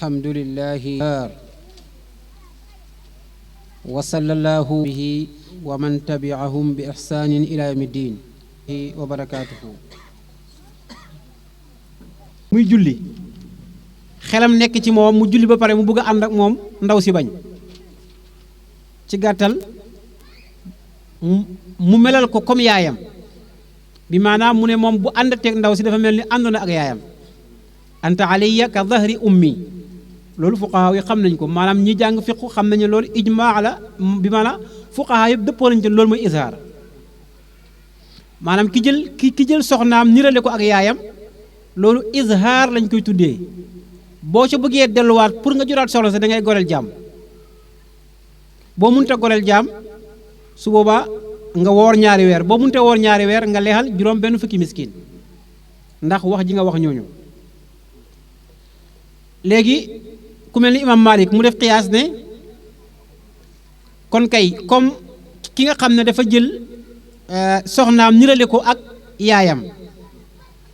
alhamdulillahi wa sallallahu bihi wa man tabi'ahum bi ihsanin ila yawmi ddin wa barakatuhu. muy julli xelam nekk ci moom mu julli ba pare mu bëgg a ànd ak moom ndaw si bañ ci gàttal mu melal ko comme yaayam bi maanaam mu ne moom bu àndateeg ndaw si dafa mel ni ànd na ak yaayam anta alayya ka dhahri ummi loolu fuqaha yi xam nañ ko maanaam ñi jàng fiqu xam nañu loolu ijmaa la bi maanaam fuqaha yëpp dëppoo nañ ci loolu mooy izhaar maanaam ki jël soxnaam nirale ko ak yaayam loolu izhaar lañ koy tuddee boo ca bëggee delluwaat pour nga juraat soxla sa da ngay goreel jaam boo mënta goreel jaam su boobaa nga woor ñaari weer boo mënta woor ñaari weer nga leexal juróom benn fukki miskin ndax wax ji nga wax ñooñu léegi ku mel ni imam Malik mu def qiyaas ne kon kay comme ki nga xam ne dafa jël soxnaam nirale ko ak yaayam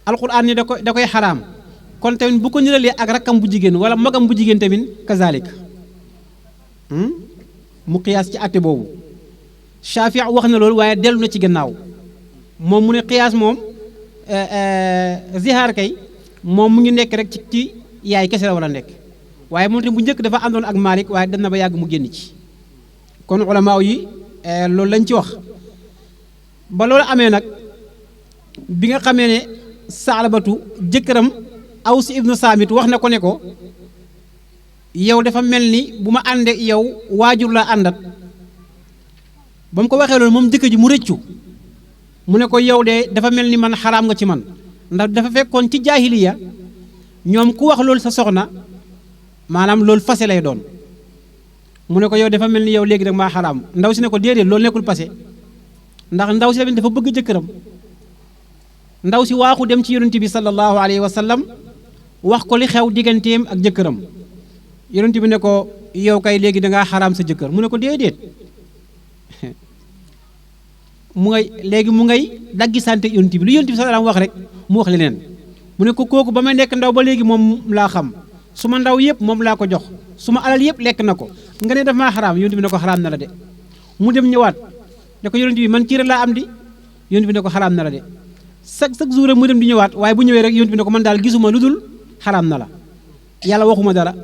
alquran ni da koy xaraam kon tamit bu ko niralee ak rakkam bu jigéen wala magam bu jigéen tamit kazalik mu qiyaas ci àtte boobu Shaafi wax na loolu waaye dellu na ci gannaaw moom mu ne qiyaas moom zihaar kay moom mu ngi nekk rek ci yaay kese la war a nekk waaye moom tamit bu njëkk dafa àndoon ak Malik waaye dem na ba yàgg mu génn ci kon ulamaaw yi loolu lañ ci wax ba loolu amee nag bi nga xamee ne Saalabatu jëkkëram Aws ibnu Saamit wax na ko ne ko yow dafa mel ni bu ma àndee yow waajur la àndat ba mu ko waxee loolu moom jëkkër ji mu rëccu mu ne ko yow de dafa mel ni man xaraam nga ci man ndax dafa fekkoon ci jaahiliya ñoom ku wax loolu sa soxna maanaam loolu fase lay doon mu ne ko yow dafa mel ni yow léegi nag maa xaraam ndaw si ne ko déedéet loolu nekkul passé ndax ndaw si tamit dafa bëgg jëkkëram ndaw si waaxu dem ci yonent bi sallallahu alayhi wa sallam wax ko li xew digganteem ak jëkkëram yonent bi ne ko yow kay léegi dangaa xaraam sa jëkkër mu ne ko déedéet mu ngay daggi sante yonent bi lu yonent bi sallallahu wax rek mu wax leneen mu ne ko kooku ba may nekk ndaw ba léegi moom laa xam su ma ndaw yëpp moom laa ko jox su ma alal yëpp lekk na ko nga ne daf maa xaraam yonent bi ne ko xaraam na la de mu dem ñëwaat ne ko yonent bi man ciira laa am di yonent bi ne ko xaraam na la de chaque jour rek mu dem di ñëwaat waaye bu ñëwee rek yonent bi ne ko man daal gisuma lu dul xaraam na la yàlla waxuma dara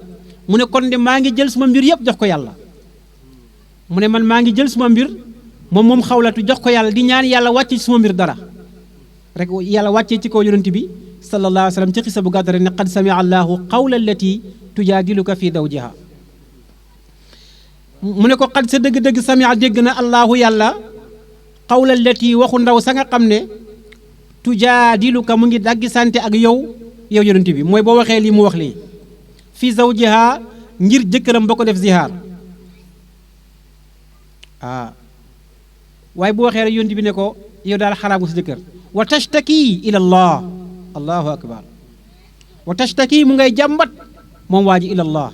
mu ne kon de maa ngi jël suma mbir yëpp jox ko yàlla mu ne man maa ngi jël suma mbir moom xawlatu jox ko yàlla di ñaan yàlla wàcce ci suma mbir dara rek yàlla wàccee ci kaw yonent bi sallallahu alayhi wa sallam ci xisa bu gàtt rek ne qad samia allahu qawla allati tujaadiluka fi zawjiha mu ne ko qad sa dëgg-dëgg samia dégg na allahu yàlla qawla allati waxu ndaw sa nga xam ne tujaadiluka mu ngi daggi sante ak yow yonent bi mooy boo waxee lii mu wax lii fi zawjiha ngir jëkkëram ba ko def zihaar waaye bu waxee rek yonent bi ne ko yow daal xaraam nga sa jëkkër wa tashtaki ila allah allahu akbar wa tashtaki mu ngay jàmbat moom waa ji ila allah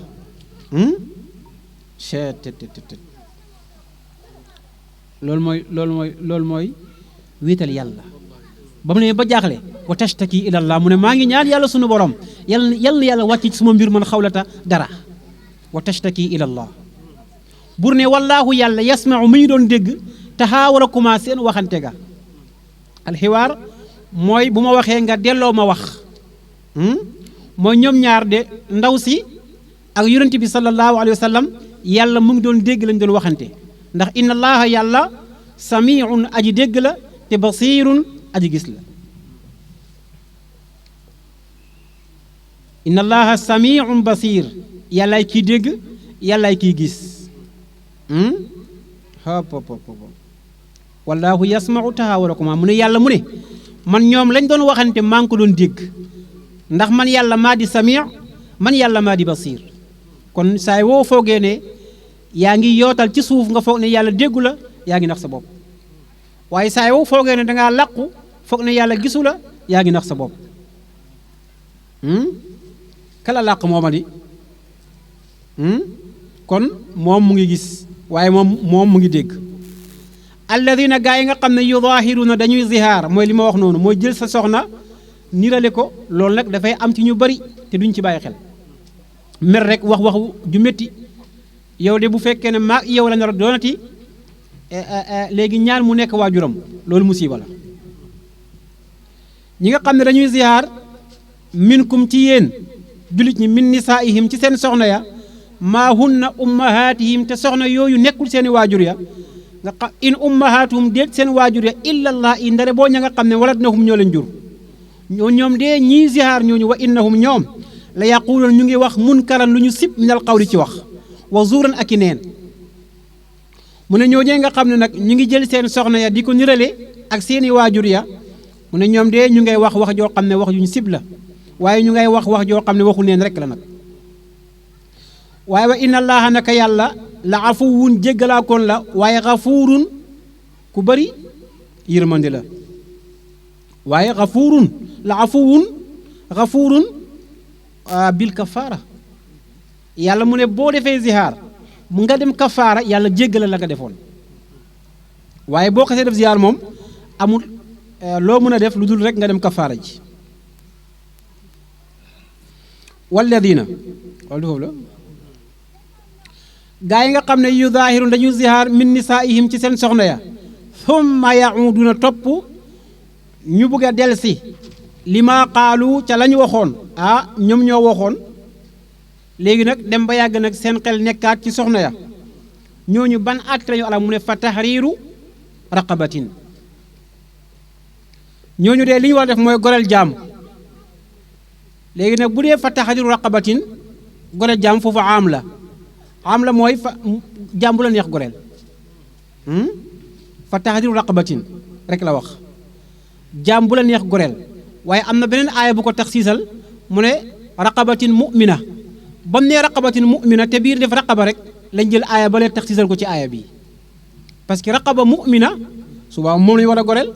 loolu mooy wéetal yàlla ba mu ne ba jaaxle wa tashtaki ila allah mu ne maa ngi ñaan yàlla sunu borom yàlla wàcc ci suma mbir man xawlata dara wa tashtaki ila allah bur ne wallaahu yàlla yasmau mi ñu doon dégg taxaawarakumaa seen waxante ga alxiwaar mooy bu ma waxee nga delloo ma wax mooy ñoom ñaar de ndaw si ak yonent bi sallallahu alayhi wa sallam yàlla mu ngi doon dégg lañ doon waxante ndax inna allaha yàlla samiun aji dégg la te basirun aji gis la inna allaha samiun basir yàllaay kiy dégg yàllaay kiy gis wallaahu yasmau tahaawurakuma mu ne yàlla mu ne man ñoom lañ doon waxante maa ngi ko doon dégg ndax man yàlla maa di sami man yàlla maa di basir kon saay woo foogee ne yaa ngi yootal ci suuf nga foog ne yàlla déggu la yaa ngi nax sa bopp waaye saay woo foogee ne dangaa làqu foog ne yàlla gisu la yaa ngi nax sa bopp kala làq mooma di kon moom mu ngi gis waaye moom mu ngi dégg alladina gaa yi nga xam ne yudaahiruna dañuy zihaar mooy li ma wax noonu mooy jël sa soxna nirale ko loolu nag dafay am ci ñu bari te duñ ci bàyyi xel mer rek wax waxu ju métti yow de bu fekkee ne maa yow la nar a doonati léegi ñaan mu nekk waajuram loolu musiba la. ñi nga xam ne dañuy zihaar minkum ci yéen jullit ñi min nisaa'ihim ci seen soxna ya maa hunna ummahaatihim te soxna yooyu nekkul seeni waajur ya nga xam in ummahaatuhum déet seen waajur ya illallah i ndare boo ña nga xam ne waladnahum ñoo leen jur ñoom de ñii zihaar ñooñu wa innahum ñoom la yaquuluun ñu ngi wax munkaran lu ñu sib minal qawli ci wax wa zuuran ak i neen mu ne ñooñee nga xam ne nag ñu ngi jël seen soxna ya di ko nirale ak seeni waajur ya mu ne ñoom de ñu ngay wax wax joo xam ne wax yu ñu sib la waaye ñu ngay wax wax joo xam ne waxu neen rek la nag waaye wa inna allaha naka yàlla la afuwun jéggalaakoon la waaye xafuurun ku bëri yërmande la waaye xafuurun la afuwun xafuurun bil kafaara yàlla mu ne boo defee zihaar mu nga dem kafaara yàlla jéggala la nga defoon waaye boo xasee def zihaar moom amul loo mën a def lu dul rek nga dem kafaara ji walladina wala foofu la gaa yi nga xam ne yu zaahirun dañu zihaar min nisaa'ihim ci seen soxna ya thumma yauduna topp ñu bëgg a delsi li ma qaalu ca la ñu waxoon ñoom ñoo waxoon léegi nag dem ba yàgg nag seen xel nekkaat ci soxna ya ñooñu ban àtte lañu ala mu ne fa tahriiru raqabatin ñooñu dee li ñu war a def mooy goreel jaam léegi nag bu dee fa tahriiru raqabatin goreel jaam foofu am la mooy fa jaam bu la neex goreel fa tahriiru raqabatin rek la wax jaam bu la neex goreel waaye am na beneen aaya bu ko taxsiisal mu ne raqabatin mu'mina ba mu nee raqabatin mu'mina te biir def raqaba rek lañ jël aaya ba leen taxsiisal ko ci aaya bi parce que raqaba mu'mina suba moom lañu war a goreel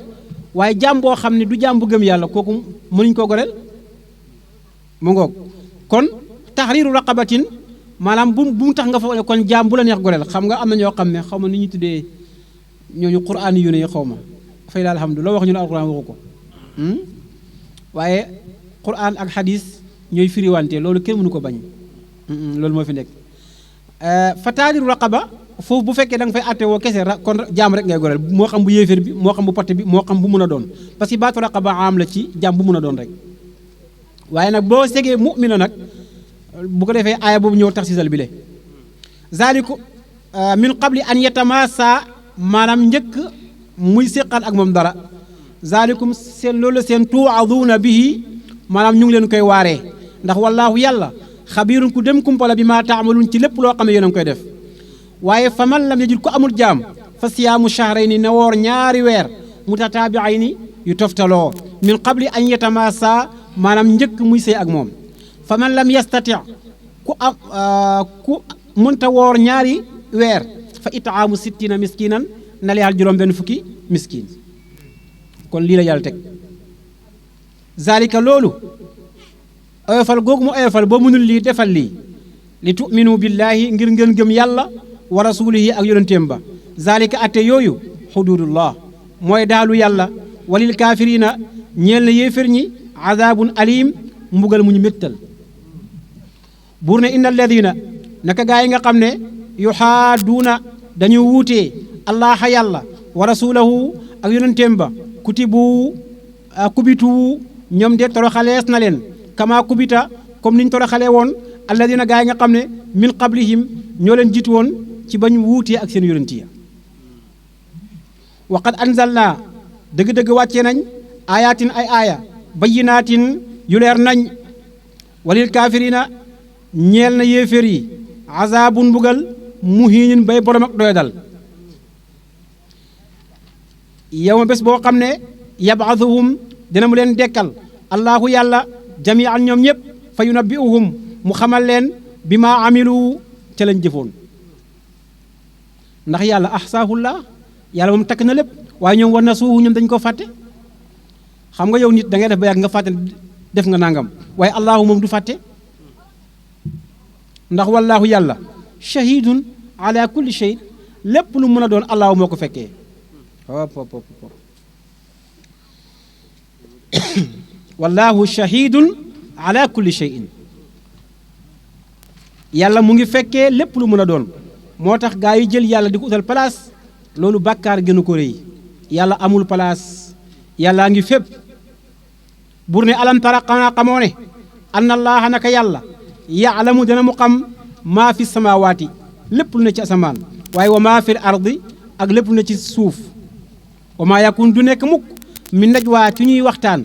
waaye jaam boo xam ne du jaam bu gëm yàlla kooku mënuñ koo goreel mu ngoog kon tahriiru raqabatin maanaam bu mu tax nga fa kon jaam bu la neex goreel xam nga am na ñoo xam ne xaw ma ni ñu tuddee ñooñu quraan yu ne xaw ma fay la alhamdulilah wax ñu ne alquran waxu ko waaye quraan ak xadis ñooy firiwante loolu kenn mënu ko bañ loolu moo fi nekk fa tahriiru raqaba foofu bu fekkee da nga fay àtte woo kese kon jaam rek ngay goreel moo xam bu yéeféer bi moo xam bu pote bi moo xam bu mun a doon parce que baatu raqaba am la ci jaam bu mun a doon rek waaye nag boo segee mu'mina nag bu ko defee aaya boobu ñëw taxsiisal bi le zaliku min qabli an yatamassa maanaam njëkk muy séqal ak moom dara zalikum seen loolu seen tuu'aduuna bihi maanaam ñu ngi leen koy waaree ndax wallaahu yàlla xabiirun ku dem kumpala bi maa taamaluun ci lépp loo xam ne yéen a ngi koy def waaye fa man lam yajid ku amul jaam fa siyaamu shahrayni na woor ñaari weer mutataabi'ayni yu toftaloo min qabli an yatamassa maanaam njëkk muy sëy ak moom fa man lam yastati ku mënta woor ñaari weer fa itaamu sittina miskinan na leyal juróom benn fukki miskin kon lii la yàlla teg zalika loolu oyofal googu mu oyofal boo mënul lii defal lii li tu'minu billaahi ngir ngeen gëm yàlla wa rasulihi ak yonenteem ba zalika atte yooyu xududullah mooy daalu yàlla walil kaafirina ñeel na yéefér ñi azabun alim mbugal mu ñu méttal buur ne inna alladina naka gaa yi nga xam ne yuxaaduuna dañu wuutee allaha yàlla wa rasulahu ak yonenteem ba kubitu ñoom de toroxalees na leen kama kubita comme niñ toroxalee woon alladina gaa yi nga xam ne min qablihim ñoo leen jiitu woon ci bañ wuutee ak seen yonent ya wa qad anzalna dëgg-dëgg wàccee nañ ayatin ay aaya bayyinaatin yu leer nañ walil kaafirina ñeel na yéeféer yi azabun mbugal muhiinin bay borom ak doy dal yow ma bés boo xam ne yab'athuhum dina mu leen dekkal allahu yàlla jami'an ñoom ñëpp fa yunabbi'uhum mu xamal leen bi ma amilu ca lañ jëfoon ndax yàlla ahsaahullah yàlla moom takk na lépp waaye ñoom war na suuhu ñoom dañ ko fàtte xam nga yow nit da ngay def ba yàgg nga fàtte def nga nangam waaye allahu moom du fàtte ndax wallaahu yàlla shahidun ala kulli shay lépp lu mën a doon allahu moo ko fekkee wallaahu shahidun ala kulli shayin yàlla mu ngi fekkee lépp lu mën a doon moo tax gaa yi jël yàlla di ko utal place loolu bàkkaar gënu ko rëy yàlla amul place yàllaa ngi fépp bur ne alam tara xanaa xamoo ne anna allaha naka yàlla yaalamu dana mu xam maa fi samawaati lépp lu ne ci asamaan waaye wa maa fil ardi ak lépp lu ne ci suuf wa maa yakun du nekk mukk min najwaa ci ñuy waxtaan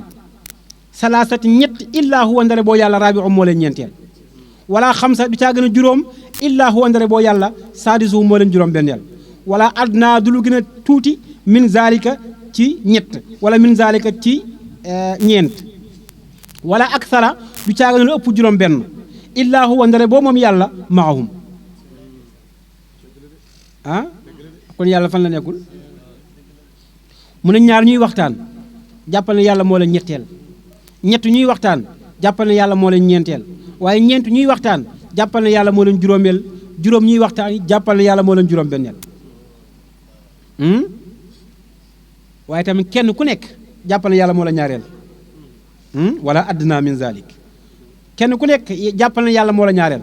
salaasati ñett illaa huwa ndare boo yàlla raabi'uhum moo leen ñeenteel wala xamsa du caa gën a juróom illaa huwa ndare boo yàlla saadisuhum moo leen juróom benneel wala adnaa du lu gën a tuuti min zalika ci ñett wala min zalika ci ñeent wala aksara du caa gën a lu ëpp juróom benn illaa huwa ndare boo moom yàlla maahum ah kon yàlla fan la nekkul mu ne ñaar ñuy waxtaan jàppal ne yàlla moo leen ñetteel ñett ñuy waxtaan jàppal ne yàlla moo leen ñeenteel waaye ñeent ñuy waxtaan jàppal ne yàlla moo leen juróomeel juróom ñuy waxtaan jàppal ne yàlla moo leen juróom benneel waaye tamit kenn ku nekk jàppal ne yàlla moo la ñaareel wala adna min zalik kenn ku nekk jàppal ne yàlla moo la ñaareel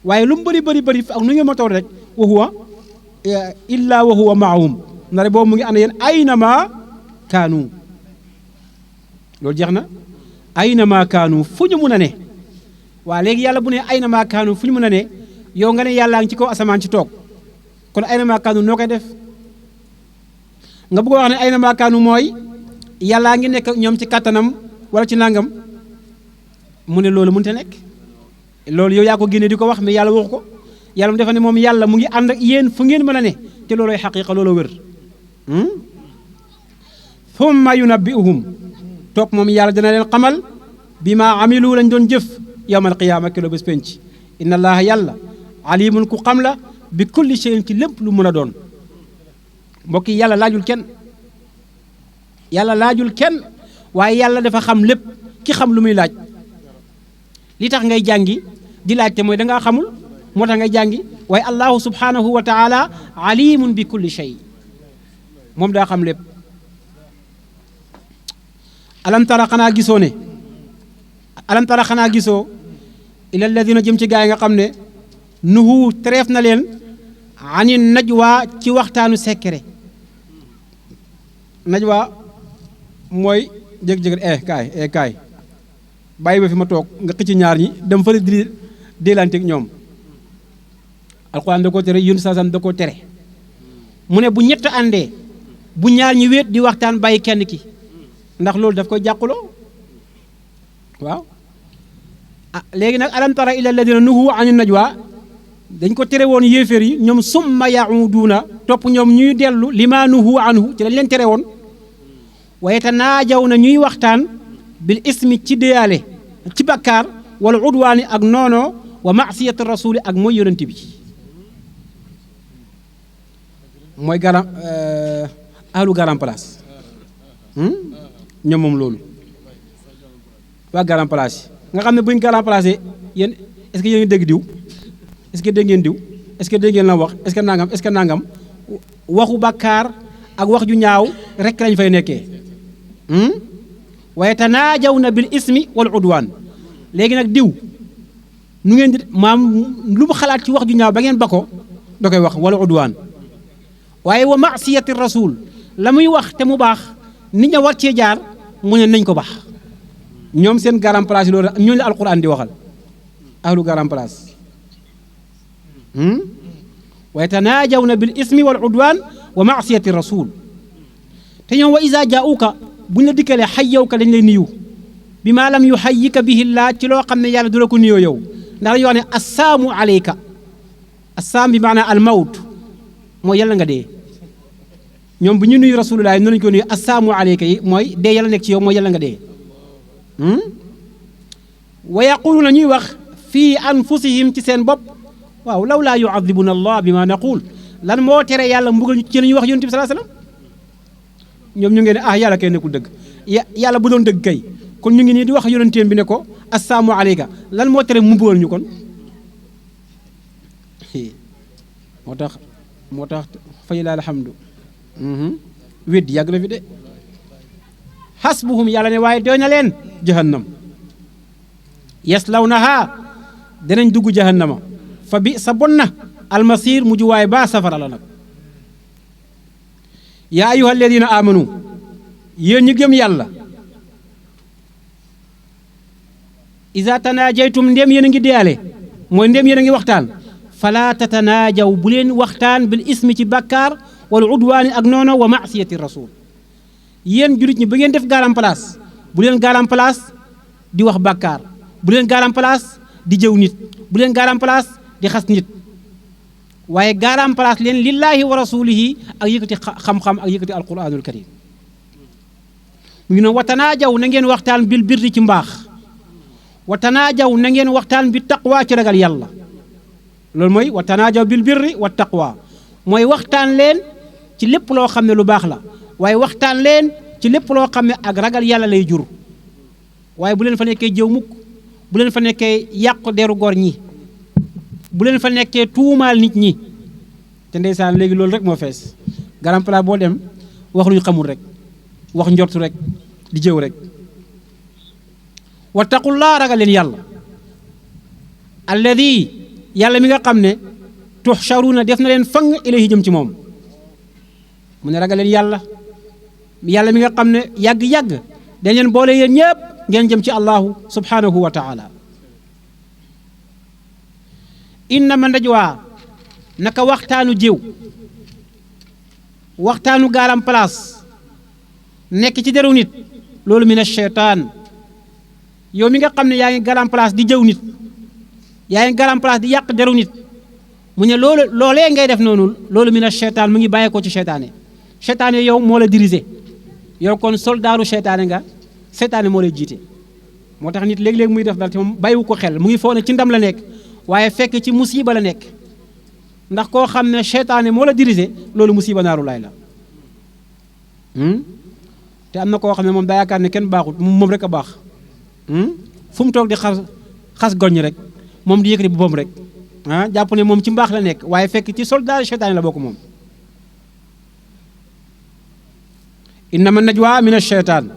waaye lu mu bëri bëri bëri ak nu ngeen ma taw rek wa huwa illa wa huwa maahum ndare boobu mu ngi ànd yéen aynama kaanu loolu jeex na aynama kaanu fu ñu mun a ne waa léegi yàlla bu ne aynama kaanu fu ñu mun a ne yow nga ne yàllaa ngi ci kaw asamaan ci toog kon aynama kaanu noo koy def nga bëgg a wax ne aynama kaanu mooy yàllaa ngi nekk ñoom ci kattanam wala ci nangam mu ne loolu mënut a nekk loolu yow yaa ko génne di ko wax mais yàlla waxu ko yàlla mu defa ne moom yàlla mu ngi ànd ak yéen fu ngeen mën a ne te looloy xaqiiqa looloo wér thumma yunabbi'uhum topp moom yàlla dina leen xamal bi maa amilu lañ doon jëf yawmal qiyaama kilo bés penc inna allaha yàlla alimun ku xam la bi kulli shay'in ci lépp lu mën a doon mbokk yi yàlla laajul kenn yàlla laajul kenn waaye yàlla dafa xam lépp ki xam lu muy laaj li tax ngay jàngi di laajte mooy dangaa xamul moo tax ngay jàngi waaye allahu subhanahu wa taala alimun bi kulli shay moom daa xam lépp alam tara xanaa gisoo ne alam tara xanaa gisoo ila alladina jëm ci gaa yi nga xam ne nuhu tereef na leen ani najwa ci waxtaanu secret najwa mooy jég-jég kaay bàyyi ba fi ma toog nga xëcc ñaar ñi dem fële di déelanteeg ñoom alxuraan da koo tere yun sasam da koo tere mu ne bu ñett àndee bu ñaar ñi wéet di waxtaan bàyyi kenn ki ndax loolu daf koy jàquloo waaw ah léegi nag alam tara ila alladina nuhu ani najwa dañ ko tere woon yéeféer yi ñoom summa yauduuna topp ñoom ñuy dellu lima nuhu anhu ci lañ leen tere woon wa yatanaajaw na ñuy waxtaan bil ismi ci déyaale ci bakkaar wala udwaani ak noonoo wa maasiyati rasuli ak mooy yonent bi mooy garam ahlu garam place ñoom moom loolu waa garam place nga xam ne buñ garam place yéen est-ce que yéen ngi dégg diw est-ce que dégg ngeen diw est-ce que dégg ngeen la wax est-ce que nangam waxu bakkaar ak wax ju ñaaw rek lañ fay nekkee wa yatanaajawna bil ismi wal udwaan léegi nag diw nu ngeen di maam lu mu xalaat ci wax ju ñaaw ba ngeen ba ko da koy wax wala udwaan waaye wa maasiyati rasul la muy wax te mu baax nit ña war cee jaar mu ne nañ ko baax ñoom seen garam place yi loolu ñooñu la alquran di waxal ahlu garam place wa yatanaajawna bil ismi wal udwaan wa maasiyati rasul te ñoom wa isa jaauka buñ la dikkalee xayyawka dañ lay niyu bi maa lam yuxayyika bihi llah ci loo xam ne yàlla du la ko nuyoo yow ndax dañuy wax ne assaamu alayka assaam bi maanaam al mawt mooy yàlla nga dee ñoom bu ñu nuyu rasulullah noonu lañu ko nuyu assaamu alayka yi mooy dee yàlla nekk ci yow mooy yàlla nga dee wa yaquluuna ñuy wax fii anfusihim ci seen bopp waaw law laa yuadibuna allah bi ma naqul lan moo tere yàlla mbugal ñu ci la ñuy wax yonent bi sallallahu alayhi wasallam ñoom ñu ngi ne ah yàlla kay nekkul dëgg yàlla bu doon dëgg kay kon ñu ngi nii di wax yonenteem bi ne ko assalaamu aleyka lan moo tere mu mbugal ñu kon moo tax fay laa alhamdu weddi yàgg na fi de xasbuhum yàlla ne waaye doy na leen jahannam yaslawnaha danañ dugg jahannama fa bi sa bon na almasir mujj waay baa safara la nag yaa ayuha alladina amanu yéen ñi gëm yàlla iza tanajaytum ndem yéen a ngi deyaale mooy ndem yéen a ngi waxtaan fala tatanaajaw bu leen waxtaan bil ismi ci bàkkaar wala udwaani ak noono wa maasiyati rasul yéen julit ñi ba ngeen def garam place bu leen garam place di wax bàkkaar bu leen garam place di jëw nit bu leen garam place di xas nit waaye garam place leen lillahi wa rasulihi ak yëkkati xam-xam ak yëkkati alquranul karim mu ngi noonu watanaajaw na ngeen waxtaan bil birri ci mbaax watanaajaw na ngeen waxtaan bi taqwa ci ragal yàlla loolu mooy watanaajaw bil birri wa taqwa mooy waxtaan leen ci lépp loo xam ne lu baax la waaye waxtaan leen ci lépp loo xam ne ak ragal yàlla lay jur waaye bu leen fa nekkee jëw mukk bu leen fa nekkee yàqu deru góor ñi bu leen fa nekkee tuumaal nit ñi te ndeysaan léegi loolu rek moo fees garam pala boo dem wax luñu xamul rek wax njortu rek di jëw rek wattaqullaa ragal leen yàlla alladi yàlla mi nga xam ne tuxsharuuna def na leen fang ilayhi jëm ci moom mu ne ragal leen yàlla yàlla mi nga xam ne yàgg-yàgg dañ leen boole yéen ñëpp ngeen jëm ci allahu subhanahu wa taala innama najwa naka waxtaanu jiw waxtaanu gaaram place nekk ci deru nit loolu min ash-shaytaan yow mi nga xam ne yaa ngi garam place di jëw nit yaa ngi garam place di yàq deru nit mu ne loolee ngay def noonu loolu min ash-shaytaan mu ngi bàyyee ko ci seytaane seytaane yow moo la diriger yow kon soldaaru seytaane nga seytaane moo lay jiite moo tax nit léeg-léeg muy def dal te moom bàyyiwu ko xel mu ngi foog ne ci ndam la nekk waaye fekk ci musiba la nekk ndax koo xam ne seytaane moo la diriger loolu musiba naaru laay la te am na koo xam ne moom daa yaakaar ne kenn baaxut moom rek a baax fu mu toog di xas goññ rek moom di yëkkati boppam rek jàpp ne moom ci mbaax la nekk waaye fekk ci soldaar seytaane la bokk moom innama najwa min ash-shaytaan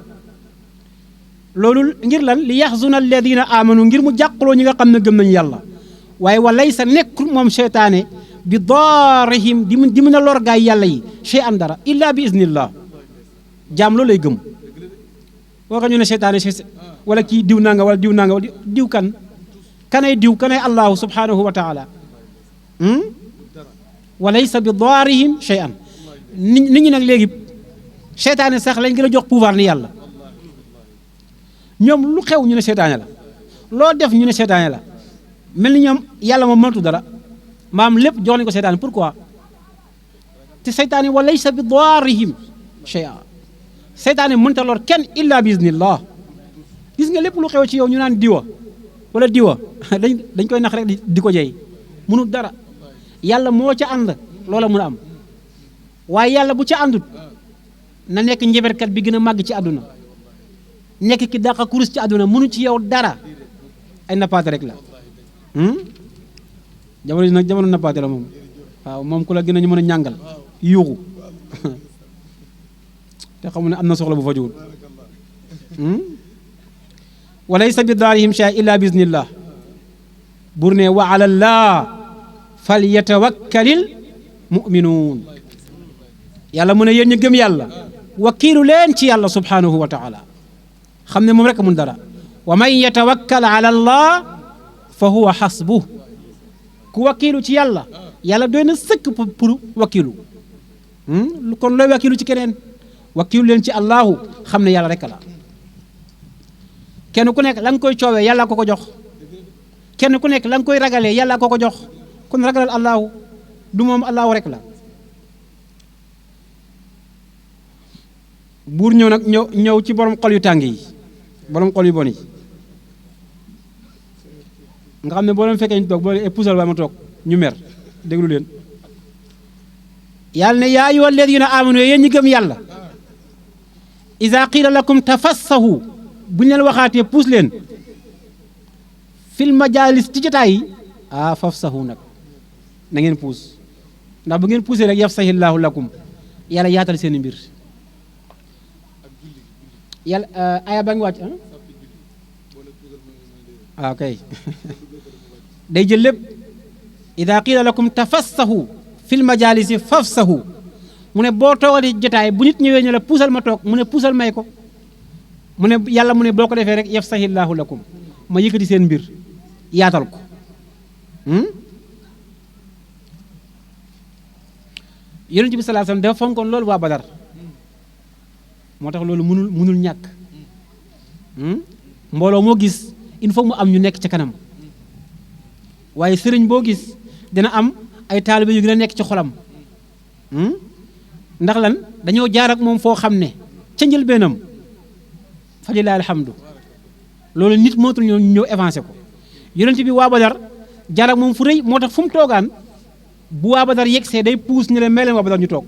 loolu ngir lan li yaxzuna alladina amanu ngir mu jàqaloo ñi nga xam ne gëm nañu yàlla waaye walay sa nekkul moom seytaane bi daarihim di mën a lor gaay yàlla yi shay an dara illa bi iznillah jaam loolu lay gëm boo xam ñu ne seytaane wala kii diw nanga wala diw nanga wala diw kanay diw kanay allahu subhanahu wa taala walaysa bi daarihim shay an nit ñi nag léegi seytaane sax lañ gën a jox pouvoir ni yàlla ñoom lu xew ñu ne seytaane la loo def ñu ne seytaane la mel ni ñoom yàlla moom mënatu dara maam lépp jox nañ ko seytaane pourquoi te seytaane wa laysa bi daarihim shay'a seytaane mënta lor kenn illa bi iznillah gis nga lépp lu xew ci yow ñu naan diwa wala diwa dañ koy nax rek di ko jey mënul dara yàlla moo ca ànd loola mën a am waaye yàlla bu ca àndut na nekk njeberkat bi gën a màgg ci àdduna nekk ki dàqa kurus ci àdduna mënu ci yow dara ay nappaate rek la jamono ji nag jamono nappaate la moom waaw moom ku la gën a ñu mën a ñàngal yuuxu te xamu ne am na soxla bu fa jógul walaysa bi daarihim shay illa bi iznillah bur ne wa ala llah falyatawakkalil mu'minuun yàlla mu ne yéen ñu gëm yàlla wakiilu leen ci yàlla subhanahu wa taala xam ne moom rek mun dara wa man yatawakkal ala allah fa huwa xasbuh ku wakiilu ci yàlla yàlla doy na sëkk pour wakiilu kon looy wakiilu ci keneen wakiilu leen ci allahu xam ne yàlla rek la kenn ku nekk la nga koy coowee yàlla ko ko jox kenn ku nekk la nga koy ragalee yàlla ko ko jox kon ragalal allahu du moom allahu rek la buur ñëw nag ñëw ci borom xol yu tàng yi borom xol yu bon yi nga xam ne boo leen fekkee ñu toog boo leen puusal waaye ma toog ñu mer déglu leen yàlla ne yaa ayyuha alladina amanu yéen ñi gëm yàlla iza qiila lakum tafassahu bu ñu leen waxaatee puus leen fil majaalis ci jotaay yi fafsahu nag na ngeen puus ndax bu ngeen puusee rek yafsahillaahu lakum yàlla yaatal seen mbir yàlla aya ba ngi wàcc kay day jël lépp ida qiila lakum tafassahu fil majalisi fafsahu mu ne boo toogati jotaay bu nit ñëwee ñu la puusal ma toog mu ne puusal may ko mu ne yàlla mu ne boo ko defee rek yafsahillaahu lakum ma yëkkati seen mbir yaatal ko yonent bi sallallahu alayhi wasallam dafa fonkoon loolu waa Badar moo tax loolu mënul ñàkk mbooloo moo gis il faut mu am ñu nekk ci kanam waaye sëriñ boo gis dina am ay taalibe yu gën a nekk ci xolam ndax lan dañoo jaar ak moom foo xam ne ca njëlbeenam fa lillahi alhamdu loolu nit mootul ñëw avancé ko yonent bi waa Badar jaar ak moom fu rëy moo tax fu mu toogaan bu waa Badar yegsee day puus ñu leen may leen waa Badar ñu toog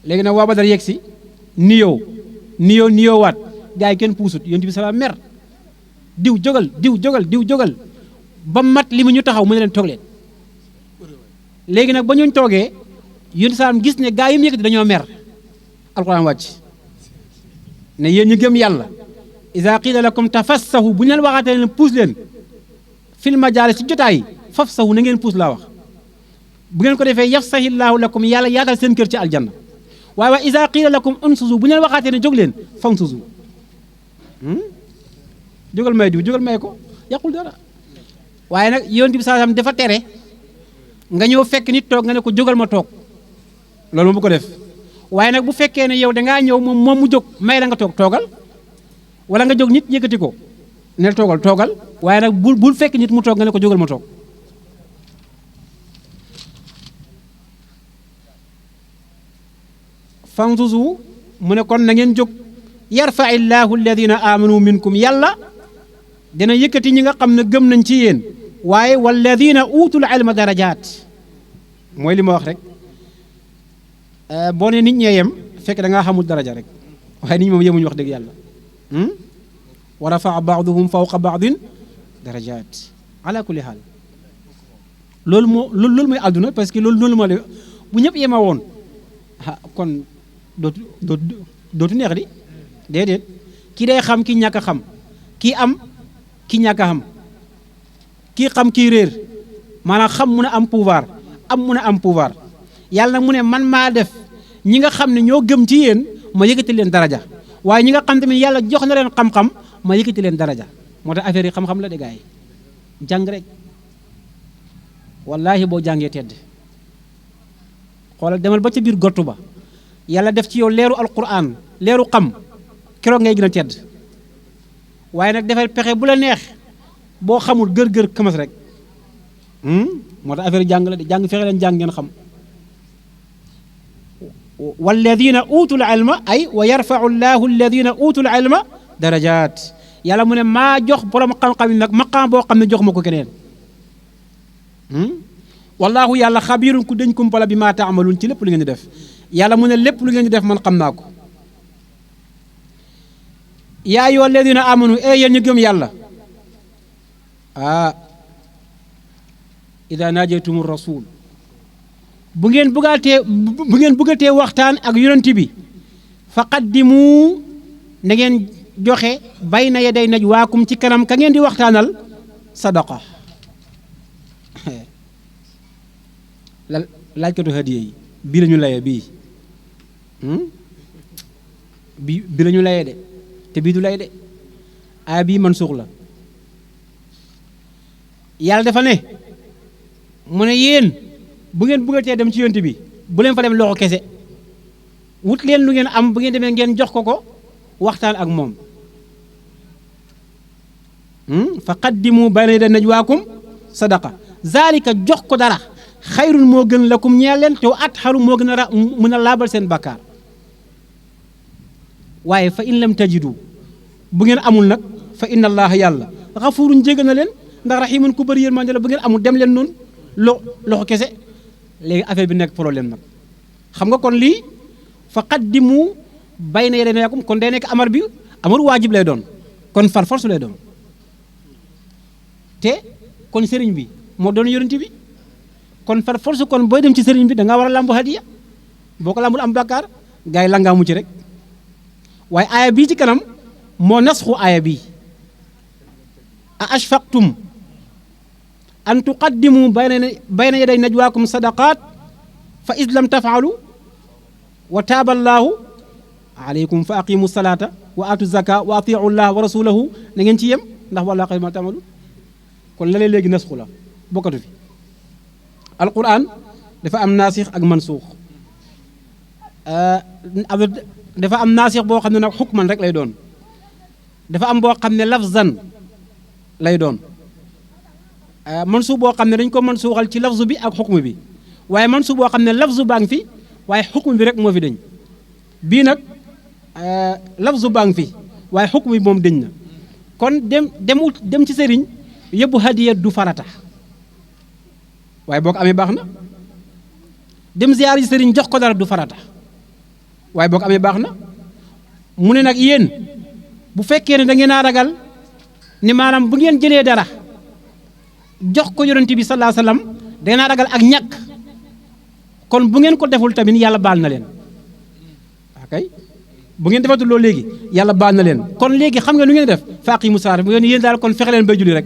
léegi nag waa Badar yegsi niyoo waat gaa yi kenn puusut yonent bi salaam mer diw jógal ba mat li mu ñu taxaw mu ne leen toog leen léegi nag ba ñu toogee yonent salaam gis ne gaa yi mu yëkkati dañoo mer alxuraan wàcc ne yéen ñu gëm yàlla iza qiila lakum tafassahu bu ñu leen waxaatee leen puus leen fil majaalis ci jotaay fafsahu na ngeen puus laa wax bu ngeen ko defee yafsahillaahu lakum yàlla yaatal seen kër ci aljanna waaye wa iza qiila lakum unsuzu bu ñu leen waxaatee ne jóg leen fansuzu jógal may diw jógal may ko yàqul dara waaye nag yonent bi sallallahu alayhi wasallam dafa tere nga ñëw fekk nit toog nga ne ko jógal ma toog loolu moom bu ko def waaye nag bu fekkee ne yow dangaa ñëw moom mu jóg may la nga toogal wala nga jóg nit yëkkati ko ne toogal waaye nag bul fekk nit mu toog nga ne ko jógal ma toog fanzuzu mu ne kon na ngeen jóg yarfa illaahu alladina amanu minkum yàlla dina yëkkati ñi nga xam ne gëm nañ ci yéen waaye walladina utul ilma darajaat mooy li ma wax rek boo ne nit ñee yem fekk da ngaa xamul daraja rek waaye nit ñi moom yemuñu wax dëgg yàlla wa rafaa baaduhum fawqa baadin darajaat ala kulli xaal loolu mooy àdduna parce que loolu ma la bu ñëpp yema woon kon dootu neex di déedéet kii day xam ki ñàkk a xam kii am ki ñàkk a xam kii xam kii réer maanaam xam mun a am pouvoir am mun a am pouvoir yàlla nag mu ne man maa def ñi nga xam ne ñoo gëm ci yéen ma yëkkati leen daraja waaye ñi nga xam tamit yàlla jox na leen xam-xam ma yëkkati leen daraja moo tax affaire yi xam-xam la de gars yi jàng rek wallaahi boo jàngee tedd xoolal demal ba ca biir gottu ba yàlla def ci yow leeru alquran leeru xam keroog ngay gën a tedd waaye nag defal pexe bu la neex boo xamul gër kamas rek moo tax affaire jàng la de jàng fexe leen jàng ngeen xam walladina utul ilma ay wa yarfau llahu alladina utul ilma darajaat yàlla mu ne maa jox borom xam-xam yi nag maqaam boo xam ne jox ma ko keneen wallaahu yàlla xabiirun ku dañ kumpala bi maa taamaluun ci lépp lu ngeen di def yàlla mu ne lépp lu ngeen di def man xam naa ko yaa ayyuha alladina amanu yéen ñu gëm yàlla ida naajaytumu rasul bu ngeen bëggatee waxtaan ak yonent bi faqaddimu na ngeen joxe bayna yaday najwaakum ci kanam ka ngeen di waxtaanal sadaqa laajkatu hadiya yi bii la ñu laye bii bi la ñu laye de te bii du lay de aaya bii man suux la yàlla dafa ne mu ne yéen bu ngeen bëggatee dem ci yonent bi bu leen fa dem loxo kese wut leen lu ngeen am bu ngeen demee ngeen jox ko waxtaan ak moom fa qaddimu bayna yaday najwaakum sadaqa zalika jox ko dara xayrun moo gën lakum ñeel leen te atharu moo gën a mën a laabal seen bakkaar waaye fa in lam tajidu bu ngeen amul nag fa inna allaha yàlla xafurun jéggal na leen ndax rahimun ku bëri yërmande la bu ngeen amul dem leen noonu loxo kese léegi affaire bi nekk problème nag xam nga kon lii fa qaddimu bayna yaday najwaakum kon day nekk amar bi amar waajib lay doon kon far force lay doon te kon sëriñ bi moo doon yonent bi kon far force kon booy dem ci sëriñ bi da ngaa war a lambu hadiya boo ko lambul am bàkkaar gars yi langaamu ci rek waaye aaya bii ci kanam moo nasxu aaya bii a ashfaqtum an tuqaddimu bayna yaday najwaakum sadaqaat fa is lam tafaalu wa taaba allaahu aleykum fa aqimu salaata wa atu zaka wa atiu llah wa rasulahu na ngeen ci yem ndax wallaahu xayru maa ta'maluun kon la léegi nasxu la bokkatu fi alquran dafa am naasix ak mansuux dafa am naasix boo xam ne nag xukman rek lay doon dafa am boo xam ne lafzan lay doon mansuux boo xam ne dañ ko mansuuxal ci lafzu bi ak xukm bi waaye mansuux boo xam ne lafzu baa ngi fi waaye xukm bi rek moo fi dañ bii nag lafzu baa ngi fi waaye xukm bi moom dañ na kon dem ci sëriñ yóbbu hadiya du farata waaye boo ko amee baax na dem ziyaar yi sëriñ jox ko dara du farata waaye boo ko amee baax na mu ne nag yéen bu fekkee ne da ngeen a ragal ni maanaam bu ngeen jëlee dara jox ko yonent bi sallallahu alayhi wasallam da ngeen a ragal ak ñàkk kon bu ngeen ko deful tamit yàlla baal na leen akay bu ngeen defatul loolu léegi yàlla baal na leen kon léegi xam nga lu ngeen def faqimu salaata bu ngeen yéen daal kon fexe leen bay julli rek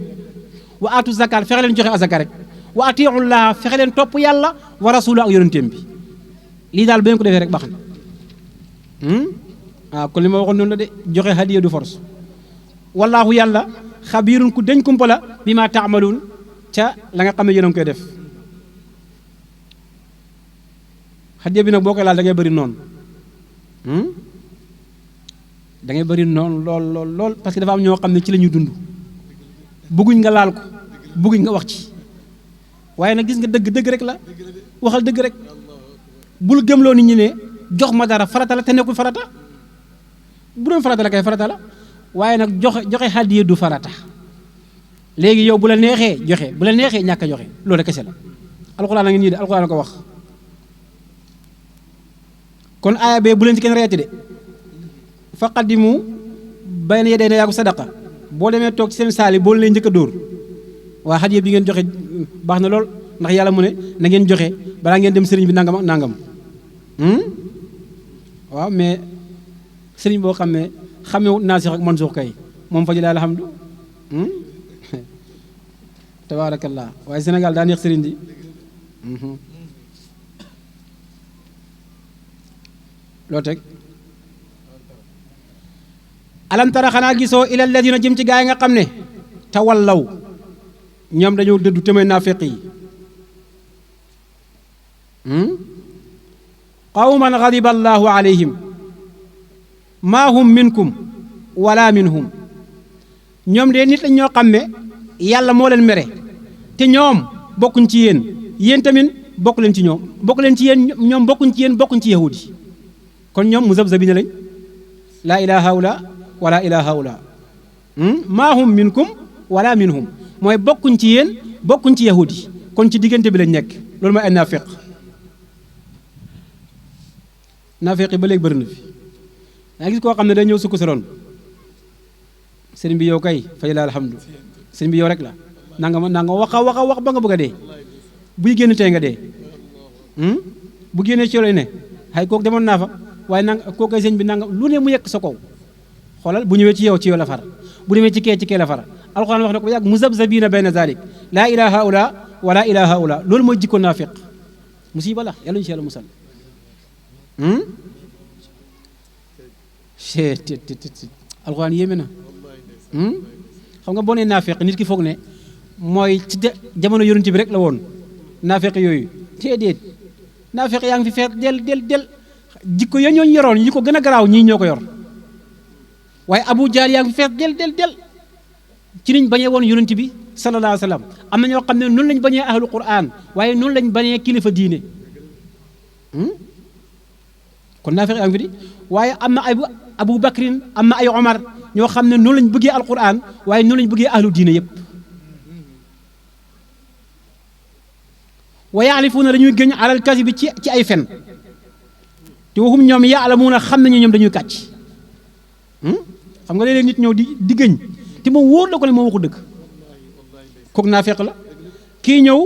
wa aatu zakat fexe leen joxe azaka rek wa atiullaha fexe leen topp yàlla wa rasulu ak yonenteem bi lii daal bu ngeen ko defee rek baax na kon li ma waxoon noonu la de joxe hadiya du force wallaahu yàlla xabiirun ku deñ kumpa la bi ma taamaluun ca la nga xam ne yéen a ngi koy def hadiya bi nag boo koy laal da ngay bëri noonu da ngay bëri noonu lool parce que dafa am ñoo xam ne ci la ñuy dund bëgguñ nga laal ko bëgguñ nga wax ci waaye nag gis nga dëgg rek la waxal dëgg rek bul gëmloo nit ñi ne jox ma dara farata la te nekkul farata bu doon farata la kay farata la waaye nag joxe hadiya du farata léegi yow bu la neexee joxe bu la neexee ñàkk a joxe loolu kese la alxuraan a ngi nii de alxuraan a ko wax kon aaya bee bu leen ci kenn reeti de faqaddimu bayna yaday najwaakum sadaqa boo demee toog ci seen saali boo leen njëkk a dóor waa hadiya bi ngeen joxe baax na lool ndax yàlla mu ne na ngeen joxe balaa ngeen dem sëriñ bi nangam ak nangam waaw mais sëriñ boo xam ne xamewut naasix ak mansuux kay moom fa ji laa alhamdu tabaarakallah waaye Sénégal daa neex sëriñ di loo teg alam tara xanaa gisoo ila alladina jëm ci gaa yi nga xam ne tawallaw ñoom dañoo dëddu témay naafeq yi qawman ghadiba allahu alayhim maa hum minkum wala minhum ñoom de nit lañ ñoo xam ne yàlla moo leen mere te ñoom bokkuñ ci yéen yéen tamit bokk leen ci ñoom bokk leen ci yéen ñoom bokkuñ ci yéen bokkuñ ci yahudi kon ñoom muzabzabina lañ laa ilaa haula wala ilaa haula maa hum minkum wala minhum mooy bokkuñ ci yéen bokkuñ ci yahudi kon ci diggante bi lañ nekk loolu mooy ay naafeq naafeq yi ba léegi bëri na fi daa gis koo xam ne day ñëw sukk saloon sëriñ bi yow kay fay la alhamdu sëriñ bi yow rek la nanga wax ba nga bëgg a dee buy génn tey nga dee bu génnee ci lay ne xay kooku demoon naa fa waaye nanga kooku kay sëriñ bi nanga lu ne mu yekk sa kaw xoolal bu ñëwee ci yow la far bu demee ci kee la far alxuraan wax na ko yàgg muzabzabina bayna zalik laa ilaa haula wala ilaa haula loolu mooy jikko naafiq musiba la yàlla ñu ci yàlla musal alxuraan yéeme na xam nga boo nee naafeq nit ki foog ne mooy ci jamono yonent bi rek la woon naafeq yooyu déedéet naafeq yaa ngi fi feet del jikko ya ñooñu yoroon ñi ko gën a garaaw ñii ñoo ko yor waaye Abu Jahl yaa ngi fi feet del ci niñ bañee woon yonent bi sallallahu alayhi wa sallam am na ñoo xam ne noonu lañ bañee ahlu Qur'an waaye noonu lañ bañee kilifa diine kon naafeq yaa ngi fi di waaye am na ay Abu Bakrin am na ay Omar ñoo xam ne noonu lañ bëggee alquran waaye noonu lañ bëggee ahlu diine yépp wa yaalifuuna dañuy gëñ alal kasi bi ci ay fen te waxum ñoom yaalamuuna xam nañu ñoom dañuy kàcc xam nga léeg-léeg nit ñëw di gëñ te moom wóor la ko ne moo waxu dëgg kooku naafeq la kii ñëw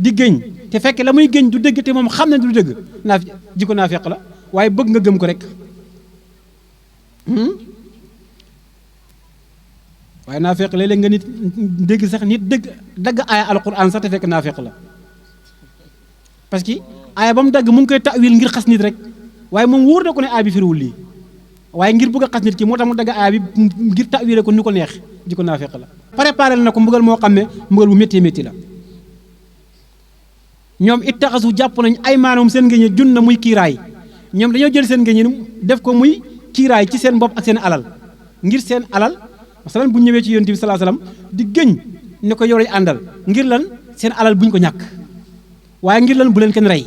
di gëñ te fekk la muy gëñ du dëgg te moom xam ne du dëgg jikko naafeq la waaye bëgg nga gëm ko rek waaye naafeq léeg-léeg nga nit dégg sax nit dagg aaya alquran sax te fekk naafeq la parce que aaya ba mu dagg mu ngi koy tawil ngir xas nit rek waaye moom wóor na ko ne aaya bi firiwul lii waaye ngir bëgg a xas nit ki moo tax mu dagg aaya bi ngir tawile ko ni ko neex di ko naafeq la préparé na ko mbugal moo xam ne mbugal bu métti métti la ñoom ittaxasu jàpp nañ ay maanaam seen ngéñe jun na muy kiiraay ñoom dañoo jël seen ngéñe def ko muy kiiraay ci seen bopp ak seen alal ngir seen alal masalan bu ñëwee ci yonent bi sallallahu alayhi wasallam di gëñ ne ko yow lañ àndal ngir lan seen alal buñ ko ñàkk waaye ngir lan bu leen kenn rey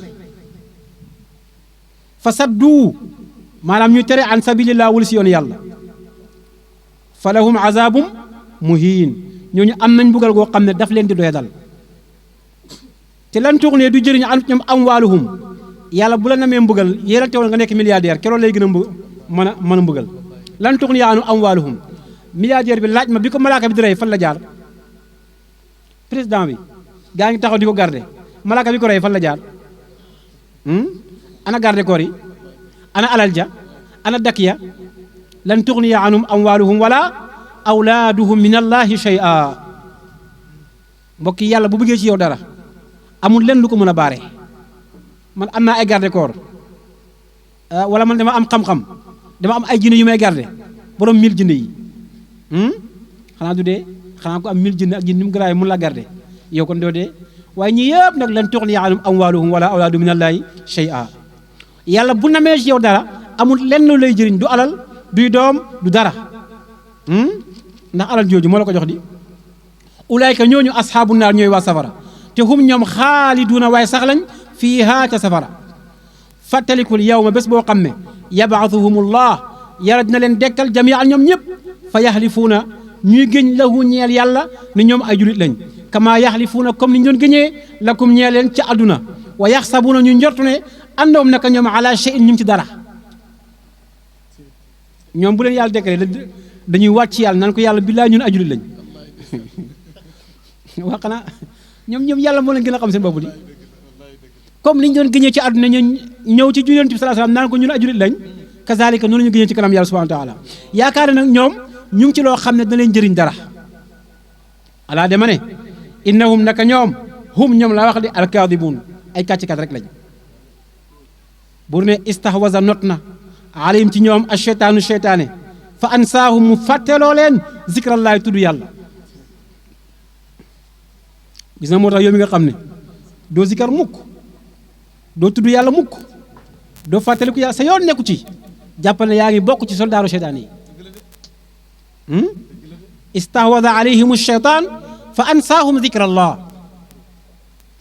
fa saddu maanaam ñu tere an sabilillah wul si yoon yàlla fa lahum azabum muhin ñooñu am nañ mbugal goo xam ne daf leen di doya dal te lan tuxnee du jëriñ an ñoom amwaaluhum yàlla bu la namee mbugal yéeral teewal nga nekk milliardaire keroog lay gën a mën a mbugal lan tuxnee anu amwaaluhum milliardaire bi laaj ma bi ko malaaka bi di rey fan la jaar président bi gaa ngi taxaw di ko garder malaaka bi ko rey fan la jaar ana garde koor yi ana alal ja ana dak ya lan tuxnee anum amwaaluhum wala awlaaduhum min allahi shay'a mbokk yi yàlla bu bëggee ci yow dara amul lenn lu ko mën a baare man am naa ay garde corps wala man dama am xam-xam dama am ay jinne yu may garde borom 1000 jinne yi xanaa du dee xanaa ko am 1000 jinne ak jinne ni mu garaay mun la garde yow kon doo dee waaye ñi yëpp nag lan tuxni anhum amwaaluhum wala awlaadu min allahi shay'a yàlla bu namee ci yow dara amul lenn lu lay jëriñ du alal duy doom du dara ndax alal jooju moo la ko jox di ulaayka ñooñu asxaabu naar ñooy waa safara te hum ñoom xaaliduuna waaye sax lañ fiihaa ca safara fàttalikul yawma bés boo xam ne yabaatuhumullah yàlla dina leen dekkal jamian ñoom ñëpp fa yaxlifuuna ñuy gëñ lahu ñeel yàlla ni ñoom ay julit lañ kama yaxlifuuna comme ni ñu doon gëñee lakum ñeel leen ca àdduna wa yaxsabuuna ñu njortu ne àndoom naka ñoom ala shay'in ñu ngi ci dara ñoom bu leen yàlla dekkalee dañuy wàcc yàlla naan ko yàlla billaay ñun ay julit lañ waa xanaa ñoom yàlla moo leen gën a xam seen bopp di comme li ñu doon gëñee ci àdduna ñu ñëw ci Yonent bi sallallahu alayhi wasallam naan ko ñun ay julit lañ kazalika noonu ñu gëñee ci kanam yàlla subhanahu wa taala yaakaar nag ñoom ñu ngi ci loo xam ne da leen jëriñ dara alaa dema ne innahum naka ñoom hum ñoom laa wax di alkaadibuun ay kàccikat rek lañ bur ne istahwaza not na alayhim ci ñoom asheytaanu cheytaane fa ansaahum mu fàtteloo leen zikrallaahi tudd yàlla gis na moo tax yow mi nga xam ne doo zikar mukk doo tudd yàlla mukk doo fàttaliku yàlla sa yoon nekku ci jàppal ne yaa ngi bokk ci soldaaru cheytaan yi istahwada alayhim cheytaan fa ansaahum zikrallah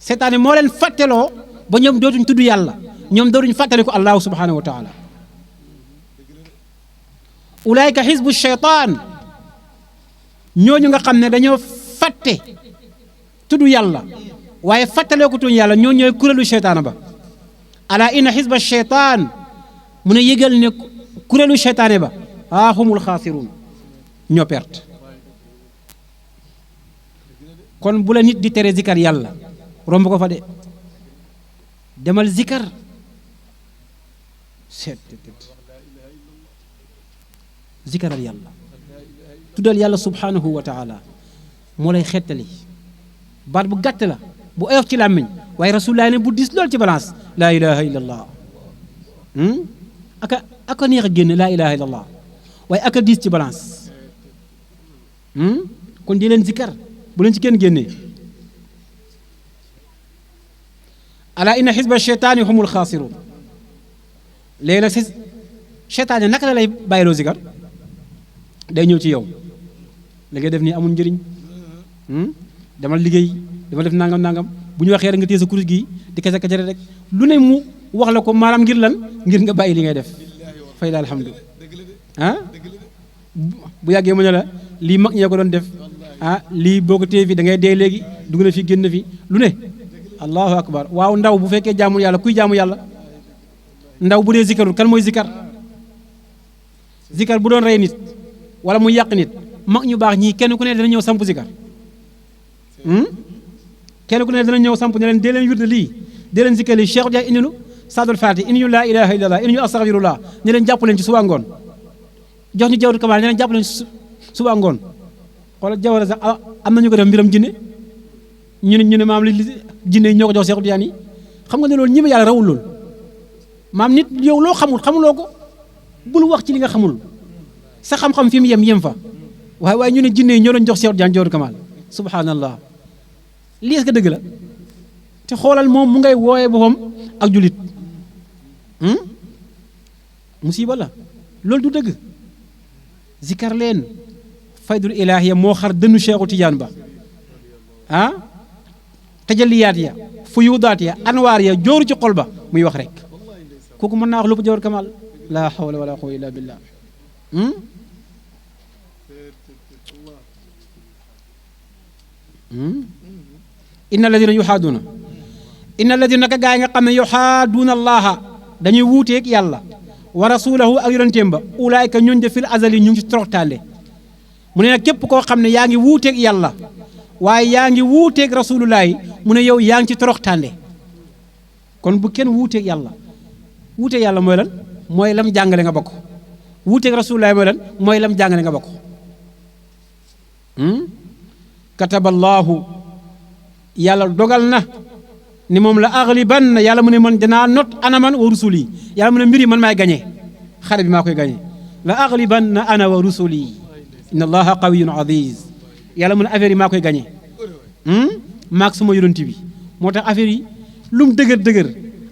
cheytaan yi moo leen fàtteloo ba ñoom dootuñ tudd yàlla ñoom dootuñ fàttaliku allahu subhanahu wa taala ulaayka xisbu cheytaan ñooñu nga xam ne dañoo fàtte tudd yàlla waaye fàttalee ko tuñ yàlla ñoo ñooy kuréelu cheytaan ba ala inna xisba cheytaan mu ne yëgal ne kuréelu cheytaane ba humul xaasiruun ñoo perte kon bu la nit di tere zikar yàlla romb ko fa de demal zikar seet zikaral yàlla tuddal yàlla subhanahu wa taala moo lay xettali baat bu gàtt la bu oyof ci làmmiñ waaye rasulullah ne bu dis lool ci balance laa ilaha illa allah aka neex a génn laa ilaha illa allah waaye aka diis ci balance kon di leen zikar bu leen ci kenn génnee ala inna xisba cheytaani humul xaasiruun léegi nag si cheytaan yi naka la lay bàyyiloo zikar day ñëw ci yow li ngay def nii amul njëriñ demal liggéey dama def nangam bu ñu waxee rek nga téye sa kurus gi di kese kese rek lu ne mu wax la ko maanaam ngir lan ngir nga bàyyi li ngay def fay la alhamdu bu yàggee mu ne la lii mag ñee ko doon def lii boo ko téye fi da ngay dee léegi dugg na fi génn fi lu ne allahu akbar waaw ndaw bu fekkee jaamu yàlla kuy jaamu yàlla ndaw bu dee zikarul kan mooy zikar zikar bu doon rey nit wala mu yàq nit mag ñu baax ñii kenn ku ne dana ñëw samp zikar kenn ku ne dana ñëw samp ne leen dee leen wirde lii dee leen zikar lii Cheikh Dia indi ñu saadul faati indi ñu laa ilaha illallah indi ñu astaghfirullah ne leen jàpp leen ci suba ngoon jox ñu jawdu kamal ne leen jàpp leen ci suba ngoon xoolal jawara sax am na ñu ko def mbiram jinne ñu ne maam li jinne yi ñoo ko jox Seexu Tijaan yi xam nga ne loolu ñi ma yàlla rawul loolu maam nit yow loo xamuloo ko bul wax ci li nga xamul sa xam-xam fi mu yem fa waaye ñu ne jinne yi ñoo doon jox Seexu Tijaan Jawharatul Kamal subhanallah lii est-ce que dëgg la te xoolal moom mu ngay wooyee boppam ak julit musiba la loolu du dëgg zikar leen faydul ilaahiya moo xar dënnu Seexu Tijaan ba tajalliyaat ya fuyudaat ya anwaar ya jooru ci xol ba muy wax rek kooku mën naa wax lépp Jawharatul Kamal laa hawla wala quwwata illa billah inna alladina yuxaaduuna inna alladina naka gaa yi nga xam ne yuxaaduuna allaha dañuy wuuteeg yàlla wa rasulahu ak yonenteem ba ulaayka ñooñ de fil azali ñu ngi ci toroxtaande mu ne nag képp koo xam ne yaa ngi wuuteeg yàlla waaye yaa ngi wuuteeg rasulullahi mu ne yow yaa ngi ci toroxtaande kon bu kenn wuuteeg yàlla wuuteeg yàlla mooy lan mooy lam jàngale nga bokk wuuteeg rasulullahi mooy lan mooy lam jàngale nga bokk kataballaahu yàlla dogal na ni moom la aghliban yàlla mu ne man danaa not ana man wa rusuli yàlla mu ne mbir yi man maay gañe xare bi maa koy gañe la aghliban na ana wa rusuli inna allaha qawiyyun aziz yàlla mu ne affaire yi maa koy gañe maag suma yonent bi moo tax affaire yi lu mu dëgër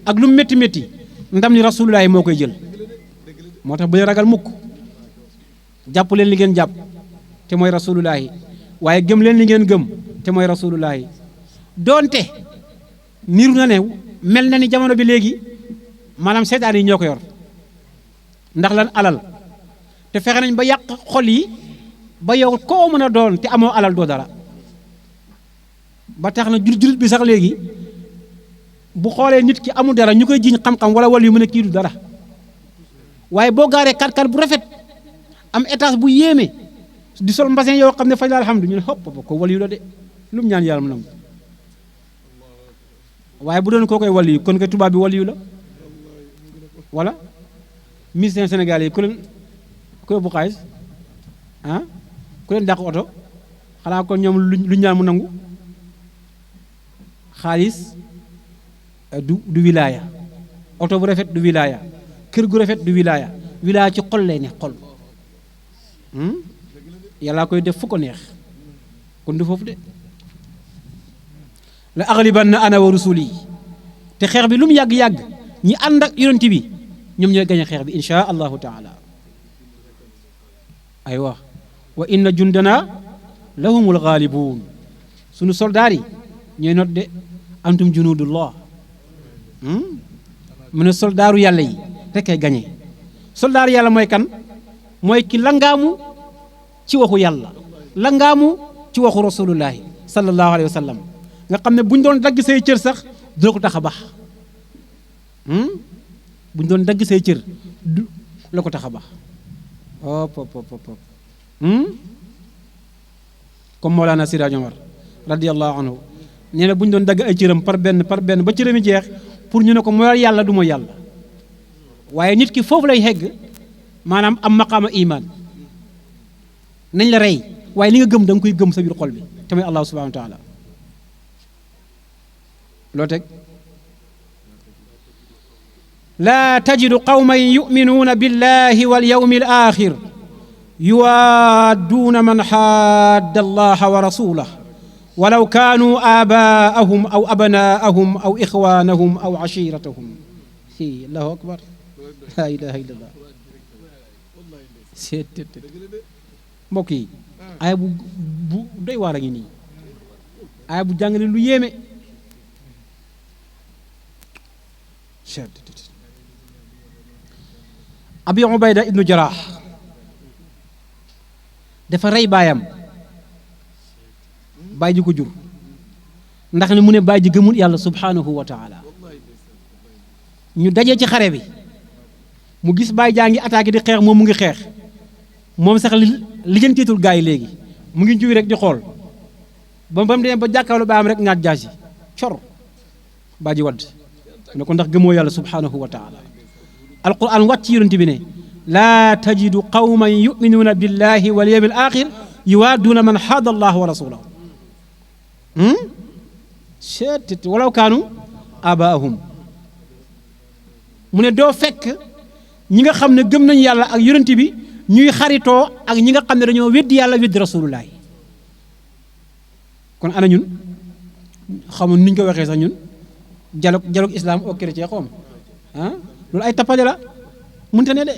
ak lu mu métti ndam ni rasulullahi moo koy jël moo tax bu leen ragal mukk jàpp leen li ngeen jàpp te mooy rasulullahi waaye gëm leen li ngeen gëm te mooy rasulullahi doonte niru na ne mel na ni jamono bi léegi maanaam seetaan yi ñoo ko yor ndax lan alal te fexe nañ ba yàq xol yi ba yow koo mën a doon te amoo alal doo dara ba tax na julit bi sax léegi bu xoolee nit ki amul dara ñu koy jiñ xam-xam wala yu mën a kii du dara waaye boo gaaree kat bu rafet am étage bu yéeme di sol mbasin yoo xam ne faj la alhamdu ñu ne hopp ko waliyu la de lu mu ñaan yàlla mu nangu waaye bu doon koo koy waliyu kon koy tubaab bi waliyu la wala ministère Sénégal yi ku leen bu xaalis ku leen dàq oto xanaa kon ñoom lu ñaan mu nangu xaalis du wilaaya oto bu rafet du wilaaya kër gu rafet du wilaaya wilaaya ci xol lay ne xol yàllaa koy def fu ko neex kon du foofu de la aghlibanna ana wa rusuli te xeex bi lu mu yàgg-yàgg ñi ànd ak yonent bi ñoom ñooy gañ a xeex bi insha allahu taala aywa wa inna jundana lahumul ghalibun sunu soldaar yi ñooy not de antum junudullah mu ne soldaaru yàlla yi rek ay gañe soldaaru yàlla mooy kan mooy ki langaamu ci waxu yàlla langaamu ci waxu rasulullahi sallallahu alayhi wa sallam nga xam ne bu ñu doon dagg say cër sax doo ko tax a baax bu ñu doon dagg say cër du la ko tax a baax comme Mawlana Siraj Omar radiyallahu anhu nee na bu ñu doon dagg ay cëram par benn ba cëram yi jeex pour ñu ne ko mooy yàlla du mooy yàlla waaye nit ki foofu lay hegg maanaam am maqaama iman nañ la rey waaye li nga gëm da nga koy gëm sa biir xol bi te mooy allah subhanahu wa taala loo teg laa tajidu qawman yuminuuna billahi wal yawmi al axir yuwaadduuna man xaadda allaha wa rasulah walaw kaanu aabaahum aw abnaahum aw ixwaanahum aw ashiratahum allahu akbar laa ilaha illa allah mbokk yi aaya bu doy waar a ngi nii aaya bu jàngale lu yéeme abi ubayda ibnu jaraax dafa rey baayam baay ji ko jur ndax ne mu ne baay ji gëmul yàlla subhanahu wa taala ñu dajee ci xare bi mu gis baay jaa ngi attaqué di xeex moom mu ngi xeex moom sax lijjantiitul gaa yi léegi mu ngi juy rek di xool ba mu demee ba jàkkaarloo baayam rek ngaat jaasi cor baa ji wadd ne ko ndax gëmoo yàlla subhanahu wa taala alquran wàcc ci yonent bi ne laa tajidu qawman yuminuuna billahi wal yawmil axir yuwaaduuna man xaada allah wa rasulahu walaw kaanu abaahum mu ne doo fekk ñi nga xam ne gëm nañu yàlla ak yonent bi ñuy xaritoo ak ñi nga xam ne dañoo weddi yàlla weddi rasulullahi kon ana ñun xamul nuñ ko waxee sax ñun dialogue islam au chrétien xoom loolu ay tappale la mënta ne de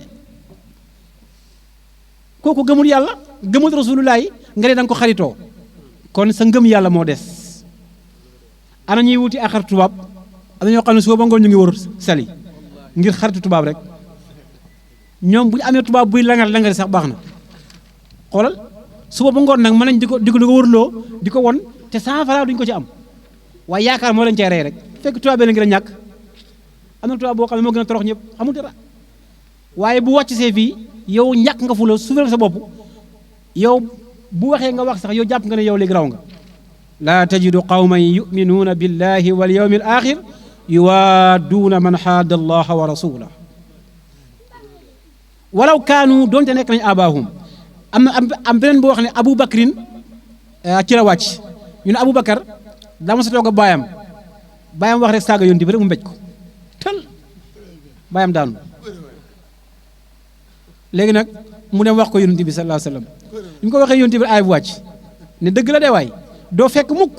kooku gëmul yàlla gëmul rasulullahi nga ne da nga ko xaritoo kon sa ngëm yàlla moo des ana ñuy wuti axar tubaab am na ñoo xam ne suba ba ngoon ñu ngi wër sali ngir xaritu tubaab rek ñoom bu ñu amee tubaab buy langal sax baax na xoolal suba ba ngoon nag mën nañ di ko wërloo di ko won te 100 francs duñ ko ci am waaye yaakaar moo leen cay rey rek fekk tubaab la ngir a ñàkk am na tubaab boo xam ne moo gën a torox ñëpp amul dara waaye bu wàcc see fii yow ñàkk nga fu la suufeel sa bopp yow bu waxee nga wax sax yow jàpp nga ne yow léegi raw nga laa tajidu qawman yuminuuna billahi wal yawmi al axir yuwaaduuna man xaada allaha wa rasulah walaw kaanu doonte nekk nañ abaahum am beneen boo wax ne Abu Bakrin ci la wàcc ñu ne Abu Bakar daa ma sa toog a baayam wax rek saaga yonent bi rek mu mbéj ko tël baayam daanu léegi nag mu dem wax ko yonent bi sallallahu alayhi wa sallam bi mu ko waxee yonent bi aay bu wàcc ne dëgg la de waay doo fekk mukk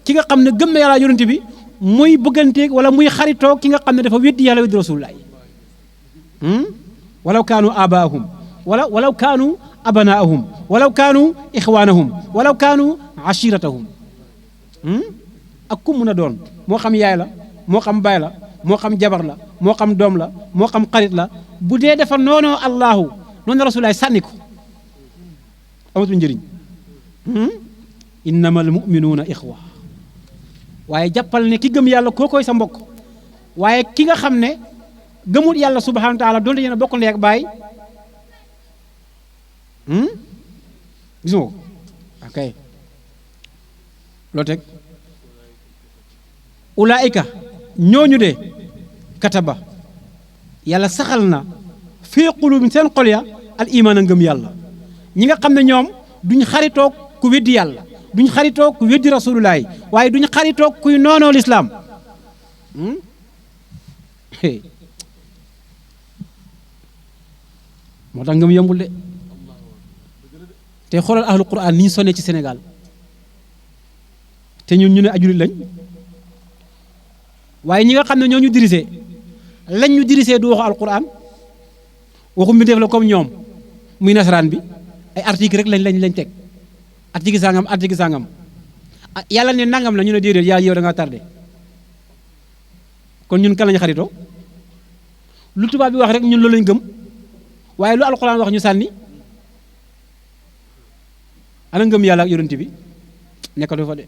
ki nga xam ne gëm na yàlla yonent bi muy bëgganteeg wala muy xaritoo ki nga xam ne dafa weddi yàlla weddi rasulullahi walaw kaanu abaahum walaw kaanu abanaahum walaw kaanu ixwaanahum walaw kaanu ashiratahum ak ku mun a doon moo xam yaay la moo xam baay la moo xam jabar la moo xam doom la moo xam xarit la bu dee dafa noonoo allahu noonu rasulullahi sànni ko amatul njëriñ innamal muminuuna ixwa waaye jàppal ne ki gëm yàlla koo koy sa mbokk waaye ki nga xam ne gëmul yàlla subhanahu wa taala doonte yéen a bokk ndey ak baay gis nga ko ok loo teg ulaayika ñooñu de kataba yàlla saxal na fii quluubihim seen xol ya al imaan a ngëm yàlla ñi nga xam ne ñoom duñ xaritoog ku weddi yàlla duñ xaritoog ku weddi rasulullahi waaye duñ xaritoog kuy noonoo lislaam moo tax ngëm yombul de te xoolal ahlu quran ni ñu sonne ci Sénégal te ñun ñu ne ajulit lañ waaye ñi nga xam ne ñoo ñu dirisee lañ ñu dirisee du waxu alquran waxu mbindeef la comme ñoom muy nasaraan bi ay article rek lañ teg article sangam yàlla ne nangam la ñu ne déedéet yaa yow da ngaa tardé kon ñun kan lañu xaritoo lu tubaab bi wax rek ñun loolu lañ gëm waaye lu alquran wax ñu sànni ana ngëm yàlla ak yonent bi nekkatu fa de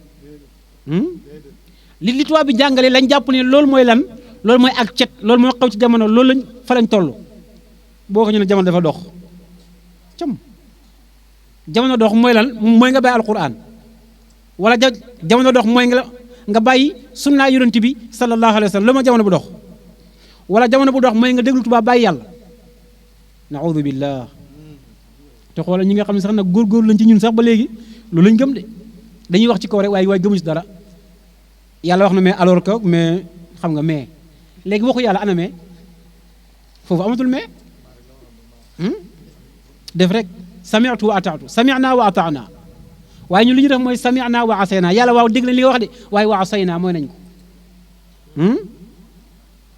li tubaab bi jàngale lañ jàpp ne loolu mooy lan loolu mooy ak cet loolu moo xew ci jamono loolu lañ fa lañ toll boo ko ñu ne jamono dafa dox cam jamono dox mooy lan mooy nga bàyyi alquran wala jamono dox mooy nga bàyyi sunnaa yonent bi sallallahu alayhi wa sallam loolu mooy jamono bu dox wala jamono bu dox mooy nga déglu tubaab bàyyi yàlla naudu billah te xoolal ñi nga xam ne sax nag góorgóorlu lañ ci ñun sax ba léegi loolu lañ gëm de dañuy wax ci kaw rek waaye gëmuñu si dara yàlla wax na mais alors que mais xam nga mais léegi waxu yàlla ana mais foofu amatul mais def rek sami'tu wa ata'tu sami'na wa ata'na waaye ñun li ñu def mooy sami'na wa asayna yàlla waaw dégg nañ li nga wax de waaye wa asayna mooy nañ ko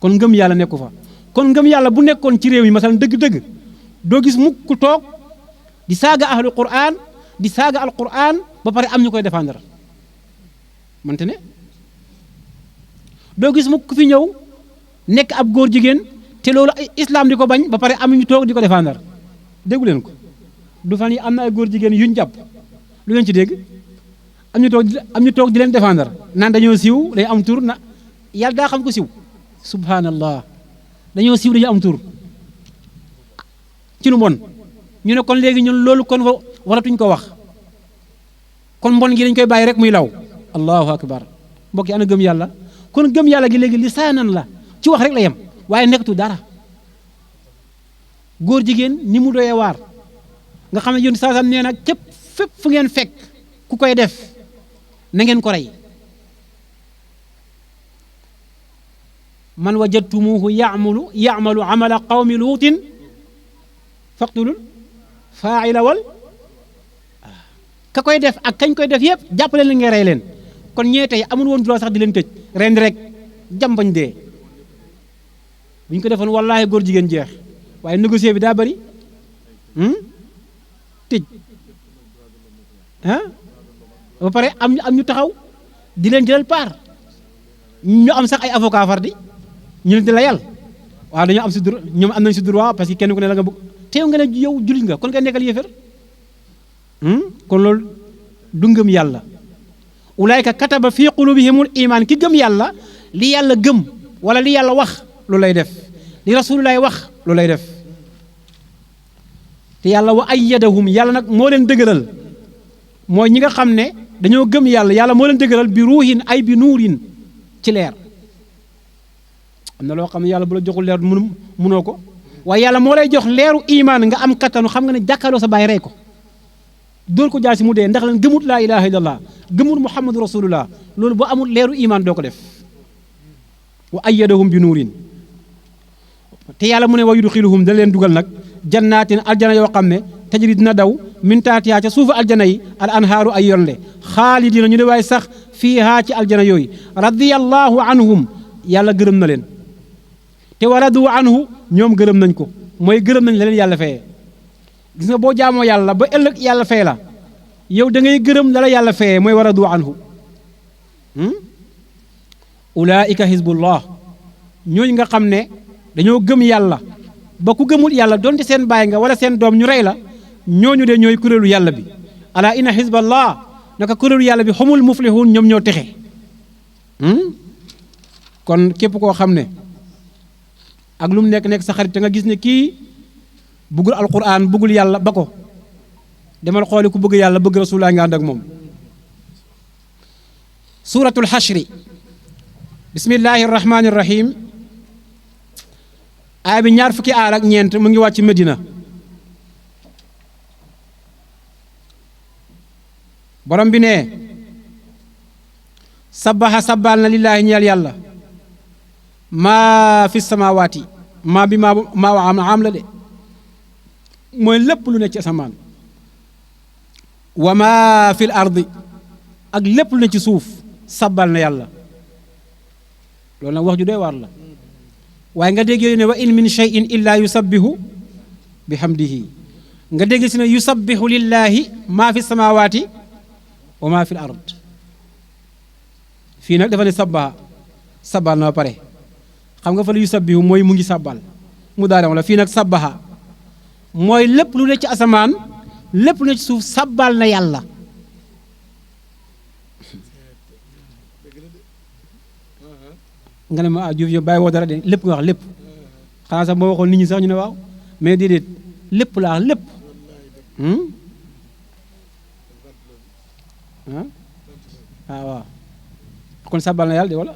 kon ngëm yàlla nekku fa kon ngëm yàlla bu nekkoon ci réew yi masalan dëgg-dëgg doo gis mukk ku toog di saaga ahlu quran di saaga al quran ba pare am ñu koy défendre mante ne doo gis mukk ku fi ñëw nekk ab góor jigéen te loolu islam di ko bañ ba pare am ñu toog di ko défendre déggu leen ko du fan yi am na ay góor jigéen yuñ jàpp lu ngeen ci dégg am ñu toog di leen défendre naan dañoo siiw dañu am tur na yàlla daa xam ko siiw subhanallah dañoo siiw dañu am tur ci lu mbon ñu ne kon léegi ñun loolu kon waratuñ ko wax kon mbon gi dañ koy bàyyi rek muy law allahu akbar mbokk yi ana gëm yàlla kon gëm yàlla gi léegi lisaanan la ci wax rek la yem waaye nekkatu dara góor jigéen ni mu doyee waar nga xam ne yoon saasam nee na képp fépp fu ngeen fekk ku koy def na ngeen ko rey man wajadtumuhu ya'malu amala qawmi luutin faqtulul faa'ila wal ka koy def ak kañ koy def yëpp jàppale leen nga rey leen kon ñee tey amul woon droit sax di leen tëj ren rek jàmbañ dee bu ñu ko defoon wallaahi góor jigéen jeex waaye négocier bi daa bëri tëj ba pare am ñu taxaw di leen jëlal paar ñu am sax ay avocat far di ñu leen di layal waaw dañoo am si droit ñoom am nañ si droit parce que kenn ku ne la nga bëgg teew nga ne yow jullit nga kon nga nekkal yéefar kon loolu du ngëm yàlla ulaayka kataba fi qulubihimul iman ki gëm yàlla li yàlla gëm wala li yàlla wax lu lay def li rasulullaay wax lu lay def te yàlla wa ayyadahum yàlla nag moo leen dëgëral mooy ñi nga xam ne dañoo gëm yàlla yàlla moo leen dëgëral bi ruuhin ay bi nuurin ci leer am na loo xam ne yàlla bu la joxul leer mënoo ko waaye yàlla moo lay jox leeru iman nga am kattanu xam nga ne jàkkaarloo sa baay rey ko dóor ko jaar si mu dee ndax lan gëmut laa ilaha illallah gëmut muhammadu rasulullah loolu boo amul leeru iman doo ko def wa ayyadahum bi nuurin te yàlla mu ne wa yudxiluhum dana leen dugal nag jannaatin aljana yoo xam ne tajri dina daw min taatihaa ca suufu aljana yi al anhaaru ay yonle xaalidina ñu ne waaye sax fiihaa ci aljana yooyu radiyallahu anhum yàlla gërëm na leen te wa radu anhu ñoom gërëm nañ ko mooy gërëm nañ la leen yàlla fayee gis nga boo jaamoo yàlla ba ëllëg yàlla fay la yow da ngay gërëm la la yàlla fayee mooy wa radu anhu ulaika hizbullah ñooñu nga xam ne dañoo gëm yàlla ba ku gëmul yàlla donte seen baay nga wala seen doom ñu rey la ñooñu de ñooy kuréelu yàlla bi ala inna hizballah naka kuréelu yàlla bi humul muflihun ñoom ñoo texe kon képp koo xam ne ak lu mu nekk sa xarit te nga gis ne kii bëggul alquran bëggul yàlla ba ko demal xooli ku bëgg yàlla bëgg rasulullah nga ànd ak moom suratul xashri bismillahi rahmani rahim aaya bi ñaar fukki aar ak ñeent mu ngi wàcc Medina borom bi ne sabaxa sabal na lillaahi ñeel yàlla maa fi samawaati maa bi maa am la de mooy lépp lu ne ci asamaan wa maa fil ardi ak lépp lu ne ci suuf sabal na yàlla loolu nag wax ju doy waar la waaye nga dégg ne wa in min shay'in illa yusabbihu bihamdihi nga dégg si ne yusabbihu lillahi maa fi samawaati wa maa fil ard fii nag dafa ne sabal na ba pare xam nga fa la yusabbihu mooy mu ngi sabal mu daare la fii nag sabaha mooy lépp lu ne ci asamaan lépp lu ne ci suuf sabal na yàlla nga ne ma Diouf yow bàyyi woo dara de lépp nga wax lépp xanaa sax moo waxoon nit ñi sax ñu ne waaw mais déedéet lépp laa lépp waaw kon sabal na yàlla de wala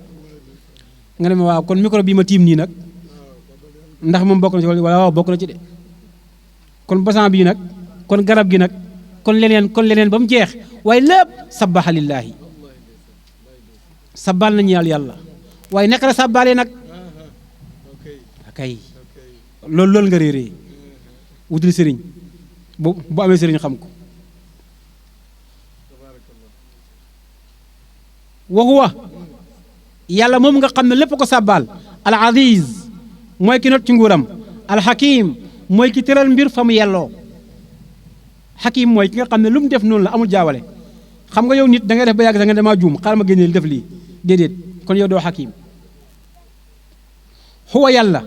nga ne ma waaw kon micro bii ma tiim nii nag ndax moom bokk na ci wala waaw bokk na ci de kon basan bii nag kon garab gi nag kon leneen ba mu jeex waaye lépp sabaxa lillaahi sabal nañu yàlla waaye naka la sabalee nag akay loolu nga réeree wutul sëriñ bu amee sëriñ xam ko wa huwa yàlla moom nga xam ne lépp ko sabal al aziz mooy ki not ci nguuram al hakim mooy ki tëral mbir fa mu yelloo hakim mooy ki nga xam ne lu mu def noonu la amul jaawale xam nga yow nit da ngay def ba yàgg sax nga damaa juum xaaral ma génneel def lii déedéet kon yow doo hakim huwa yàlla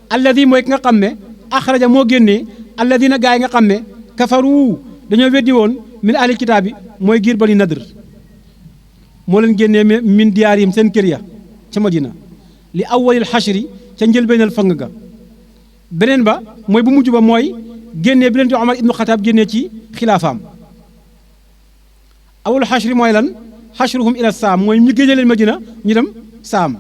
alladi mooy ki nga xam ne axraja moo génnee alladina gaa yi nga xam ne kafaru dañoo weddi woon min ahli kitaab bi mooy giir bani nadr moo leen génnee min diyaarihim seen kër ya ca Madina li awwalil xashri ca njëlbeenal fang ga beneen ba mooy bu mujj ba mooy génnee bi leen di Omar ibnu Xataab génnee ci xilaafaam awwalul xashri mooy lan xashruhum ila saam mooy ñu génnee leen Madina ñu dem saam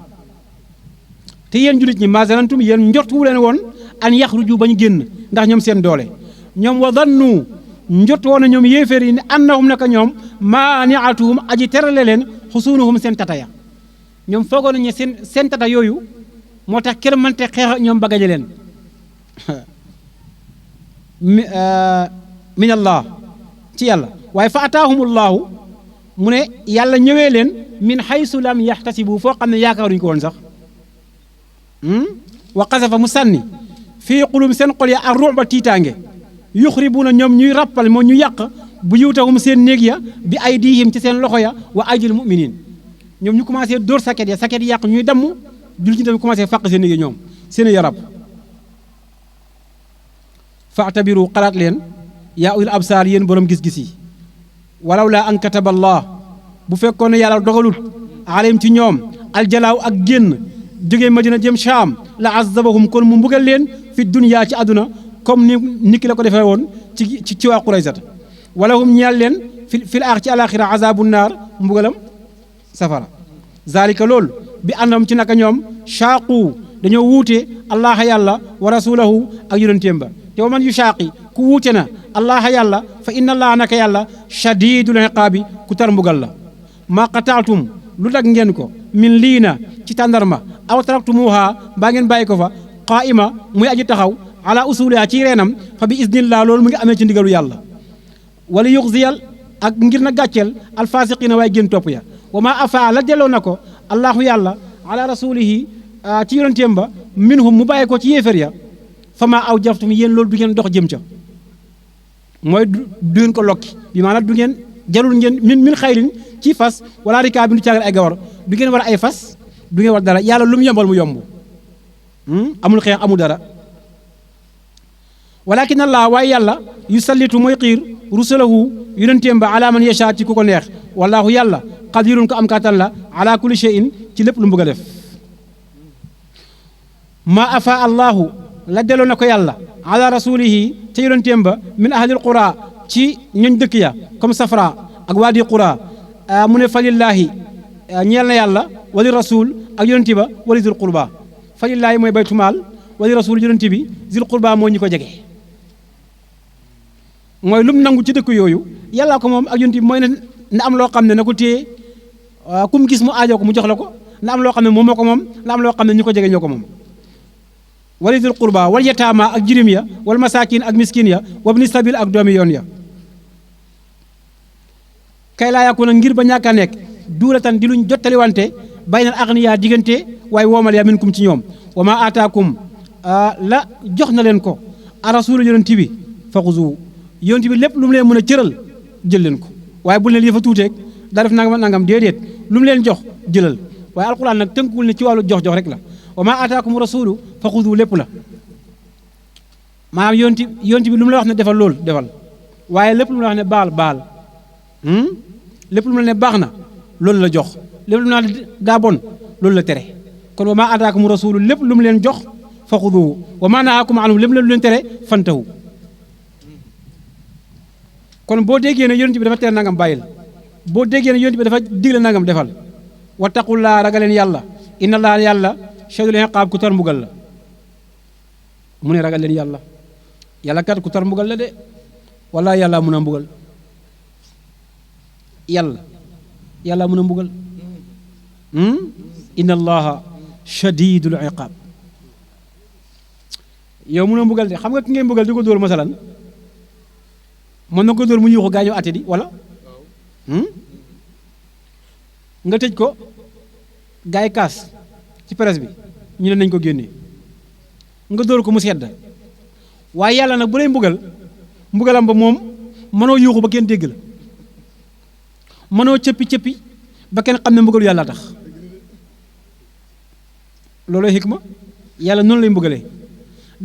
te yéen jullit ñi masanantum yéen njortu wu leen woon an yaxruju ba ñu génn ndax ñoom seen doole ñoom wa dannu njot woon na ñoom yéeféer yi ne annahum naka ñoom maaniatuhum aji terale leen xusuunuhum seen tata ya ñoom foogoon nañu seen tata yooyu moo tax kenn mënte xeex ak ñoom ba gañe leen min allah ci yàlla waaye fa ataahumullahu mu ne yàlla ñëwee leen min haysu lam yaxtasibu foo xam ne yaakaaruñu ko woon sax wa qasafa mu sànni fii qulum seen xol ya ak ruba tiitaange yuxribuuna ñoom ñuy rappal moo ñu yàq bu yiwtahum seen néeg ya bi aydihim ci seen loxo ya wa aydil muminin ñoom ñu commencé dóor saket ya saket yàq ñuy damm jul ci tamit commencé fàq seen néeg yi ñoom seen yarab faatabiru xalaat leen yaa ulil absaar yéen borom gis-gis yi walaw laa an kataba allah bu fekkoon ne yàlla dogalut alayhim ci ñoom aljalaaw ak génn jógee madina jëm Shaam la azabahum kon mu mbugal leen fi dunya ci àdduna comme ni ki la ko defee woon ci waa Quraysata wala hum ñeel leen fil aax ci alaxira azabu naar mbugalam safara zalika loolu bi àndam ci naka ñoom shaaqu dañoo wuute allaha yàlla wa rasulahu ak yonenteem ba te wa man yu shaaqi ku wuute na allaha yàlla fa inna allaha naka yàlla shadidul iqaabi ku tar mbugal la maa qataatum lu dag ngeen ko min lii na ci tàndarma aw taraktumuha mbaa ngeen bàyyi ko fa qaa'ima muy aji taxaw ala usuliha ci reenam fa bi iznillah loolu mu ngi amee ci ndigalu yàlla wala yuxziyal ak ngir na gàcceel alfasiqina waaye gën topp ya wa ma afa la delloo na ko allahu yàlla ala rasulihi ci yonenteem ba minhum mu bàyyi ko ci yéefar ya fa ma aw jaftum yéen loolu du ngeen dox jëm ca mooy du ngeen ko lokki bi maanaam du ngeen jarul ngeen min xayrin ci fas wala rikaa bi du caagal ay gawar du ngeen war ay fas du ngeen war dara yàlla lu mu yombal mu yomb amul xeex amul dara walakin allah waaye yàlla yusallitu mooy xiir rusulahu yonenteem ba ala man yasha ci ku ko neex wallahu yàlla qadirun ko am kàttan la ala kulli shay'in ci lépp lu mu bëgg a def ma afa allahu la delloo na ko yàlla ala rasulihi ca yonenteem ba min ahlil qura ci ñooñ dëkk ya comme safra ak waadi qura mu ne falillaahi ñeel na yàlla wali rasul ak yonenti ba wali zil qurba falillaahi mooy baytumaal wali rasul yonenti bi zil qurba moo ñu ko jege mooy lu mu nangu ci dëkk yooyu yàllaa ko moom ak yonenti bi mooy ne na am loo xam ne na ko téye ku mu gis mu aajoo ko mu jox la ko na am loo xam ne moom moo ko moom na am loo xam ne ñu ko jege ñoo ko moom wali zil qurba wal yataama ak jirim ya wal masaakin ak miskin ya wabni sabil ak doomi yoon ya kay laa yakuna ngir ba ñàkk a nekk duulatan di luñ jottaliwante baynal agniya diggante waaye woomal ya minkum ci ñoom wa ma aataakum la jox na leen ko a rasulu yonent bi faxuzu yonent bi lépp lu mu leen mën a cëral jël leen ko waaye bu leen yëfa tuuteeg daa def nangam déedéet lu mu leen jox jëlal waaye alquran nag tënkuwul ne ci wàllu jox rek la wa ma aataakum rasulu faxuzu lépp la maanaam yonent bi lu mu la wax ne defal loolu defal waaye lépp lu mu la wax ne baal lépp lu mu la ne baax na loolu la jox lépp lu mu la ne daa bon loolu la tere kon wa maa ataakum rasulu lépp lu mu leen jox fa xuduhu wa maa nahaakum anhu lépp lu leen tere fantahu kon boo déggee ne yonent bi dafa tere nangam bàyyil boo déggee ne yonent bi dafa digle nangam defal wattaqullaa ragaleen yàlla inna allaaha yàlla shadidul iqaab ku tar mbugal la mu ne ragal leen yàlla kat ku tar mbugal la de wala yàlla mun a mbugal yàlla mën a mbugal inna allaha shadidul iqaab yow mën a mbugal de xam nga ki ngay mbugal di ko dóor masalan mën na ko dóor mu yuuxu gaañoo ate di wala nga tëj ko gaay yi kaas ci presse bi ñu ne nañ ko génnee nga dóor ko mu sedd waaye yàlla nag bu lay mbugalam ba moom mënoo yuuxu ba kenn dégg la mënoo cëppi ba kenn xam ne mbugalu yàlla tax loolooy xikma yàlla noonu lay mbugalee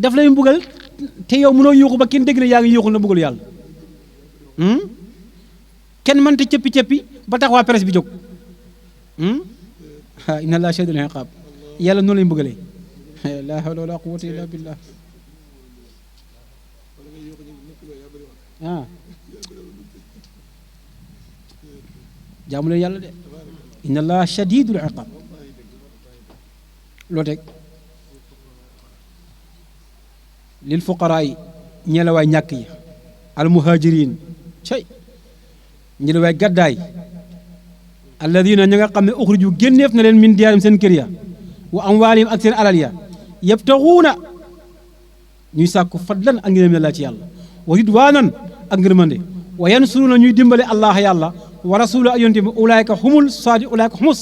daf lay mbugal te yow mënoo yuuxu ba kenn dégg ne yaa ngi yuuxu na mbugalu yàlla kenn mënta cëppi ba tax waa presse bi jóg inna allaha shadidul iqaab yàlla noonu lay mbugalee laa hawla wala quwwata illa billah jaamu leen yàlla de inna allaha shadidul iqaab loo teg lil fuqaraa yi ñeela waay ñàkk yi al muhajirin cay ñi ne waay gàddaay alladina ña nga xam ne uxriju génneef na leen min diyaarim seen kër ya wa amwaalihim ak seen alal ya yabtaxuuna ñuy sàkku fadlan ak ngërëm la ci yàlla wa ridwaanan ak ngërmande wa yansuruuna ñuy dimbale allah yàlla wa rasula ak yonte bi ulaayka humus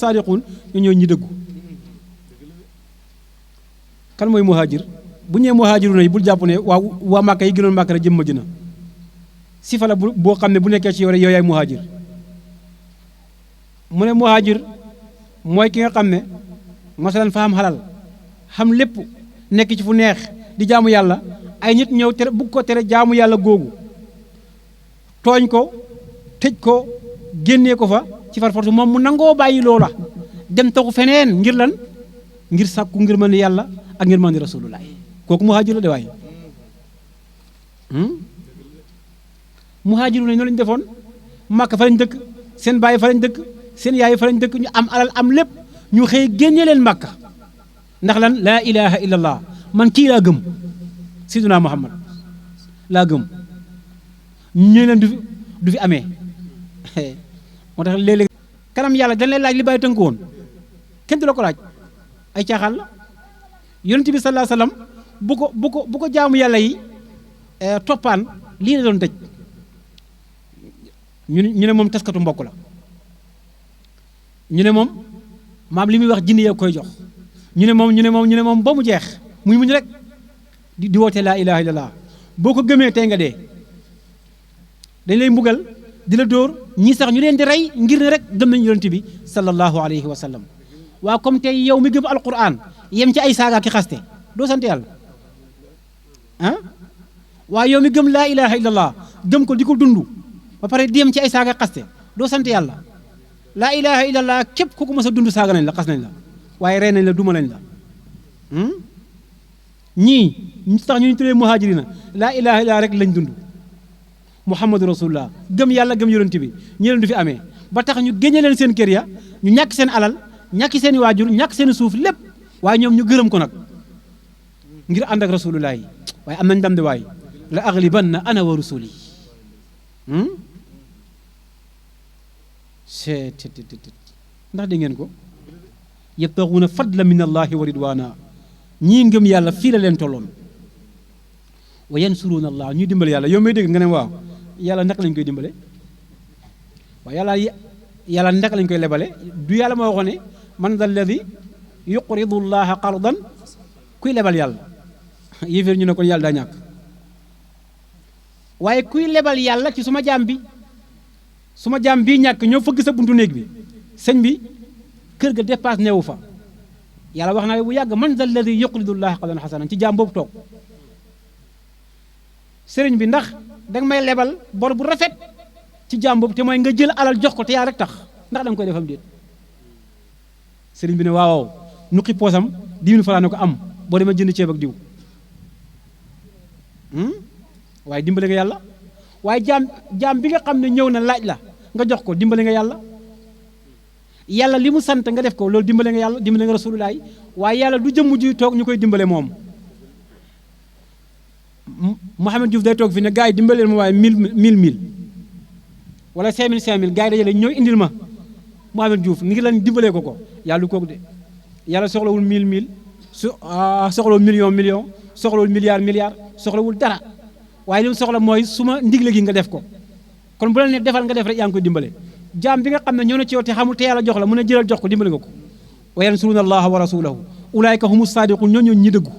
saadiquun ñu ñëw ñi dëggu kan mooy muhajir bu ñëwee muhajiruna yi bul jàpp ne waa Màkka yi gënoon Màkka rek jëm Madina sifa la boo xam ne bu nekkee ci yow rek yow yaay muhajir mu ne muhajir mooy ki nga xam ne masalan fa xam xalal xam lépp nekk ci fu neex di jaamu yàlla ay nit ñëw tere bugg ko tere jaamu yàlla googu tooñ ko tëj ko génnee ko fa ci far fortu moom mu nangoo bàyyi loola dem taxu feneen ngir lan ngir sàkku ngir mën yàlla ak ngir mën rasulullah kooku muhajir la de waaye muhaajiru ne ñoo lañu defoon Màkka fa lañ dëkk seen baay fa lañ dëkk seen yaay fa lañ dëkk ñu am alal am lépp ñu xëy génne leen Màkka ndax lan laa ilaha illallah man kii laa gëm siduna Muhammad laa gëm ñu leen du fi amee moo tax léeg-léeg kanam yàlla dañ lay laaj li bàyyi tënk woon kenn du la ko laaj ay caaxaan la yonent bi sallallahu alayhi wasallam bu ko jaamu yàlla yi toppaan lii la doon tëj ñu ne moom taskatu mbokk la ñu ne moom maam li muy wax jinne ya koy jox ñu ne moom ba mu jeex muy muñ rek di woote laa ilaha illallah boo ko gëmee tey nga dee dañ lay mbugal di la dóor ñii sax ñu leen di rey ngir ne rek gëm nañu yonent bi sallallahu alayhi wa sallam waa comme tey yow mi gëm alquran yem ci ay saaga ki xaste doo sant yàlla ah waa yow mi gëm laa ilaha illallah gëm ko di ko dund ba pare di yem ci ay saaga xaste doo sant yàlla laa ilaha illallah képp ku ko mës a dund saaga nañ la xas nañ la waaye rey nañ la duma nañ la ñii ñu tax ñu tuddee muhajirina laa ilaha illallah rek lañ dund muhammadu rasulullah gëm yàlla gëm yonent bi ñi leen du fi amee ba tax ñu génne leen seen kër ya ñu ñàkk seen alal ñàkk seen waajur ñàkk seen suuf lépp waaye ñoom ñu gërëm ko nag ngir ànd ak rasulullah yi waaye am nañ ndam de waaye la aglibanna ana wa rusuli ndax dégg ngeen ko yabtaxuuna fadla min allahi wa ridwana ñii ngëm yàlla fii la leen tolloon wa yansuruuna allah ñuy dimbale yàlla yow may dégg nga ne waaw yàlla naka lañ koy dimbale waaw yàlla naka lañ koy lebale du yàlla ma waxoon ne man dal ladi yuqridu llaha qardan kuy lebal yàlla yéeféer ñu ne kon yàlla daa ñàkk waaye kuy lebal yàlla ci suma jaam bii ñàkk ñoo fëgg sa buntu néeg bi sëñ bi kër ga dépasse neewu fa yàlla wax na bu yàgg man dal ladi yuqridu llaha qardan xasanan ci jaam boobu toog sëriñ bi ndax danga may lebal bor bu rafet ci jaam boobu te mooy nga jël alal jox ko te yaa rek tax ndax danga koy defam déet sëriñ bi ne waaw nuqi poosam 10 000 francs ne ko am boo demee jënd ceeb ak diw waaye dimbale nga yàlla waaye jaam bi nga xam ne ñëw na laaj la nga jox ko dimbale nga yàlla li mu sant nga def ko loolu dimbale nga yàlla dimbale nga rasulullah waaye yàlla du jëmm ji toog ñu koy dimbale moom Mouhamed Diouf day toog fi ne gars yi dimbaleel ma waaye 1000 wala 5000 gars yi dajale ñooy indil ma Mouhamed Diouf ngir lan dimbalee ko yàlla du kooku de yàlla soxlawul 1000 soxlawul million soxlawul milliard soxlawul dara waaye li mu soxla mooy su ma ndigle gi nga def ko kon bu la ne defal nga def rek yaa ngi koy dimbale jaam bi nga xam ne ñëw na ci yow te xamul te yàlla jox la mu ne jëlal jox ko dimbale nga ko wa yansuruna allaha wa rasulahu ulaayka humu saadiqun ñoo ñi dëggu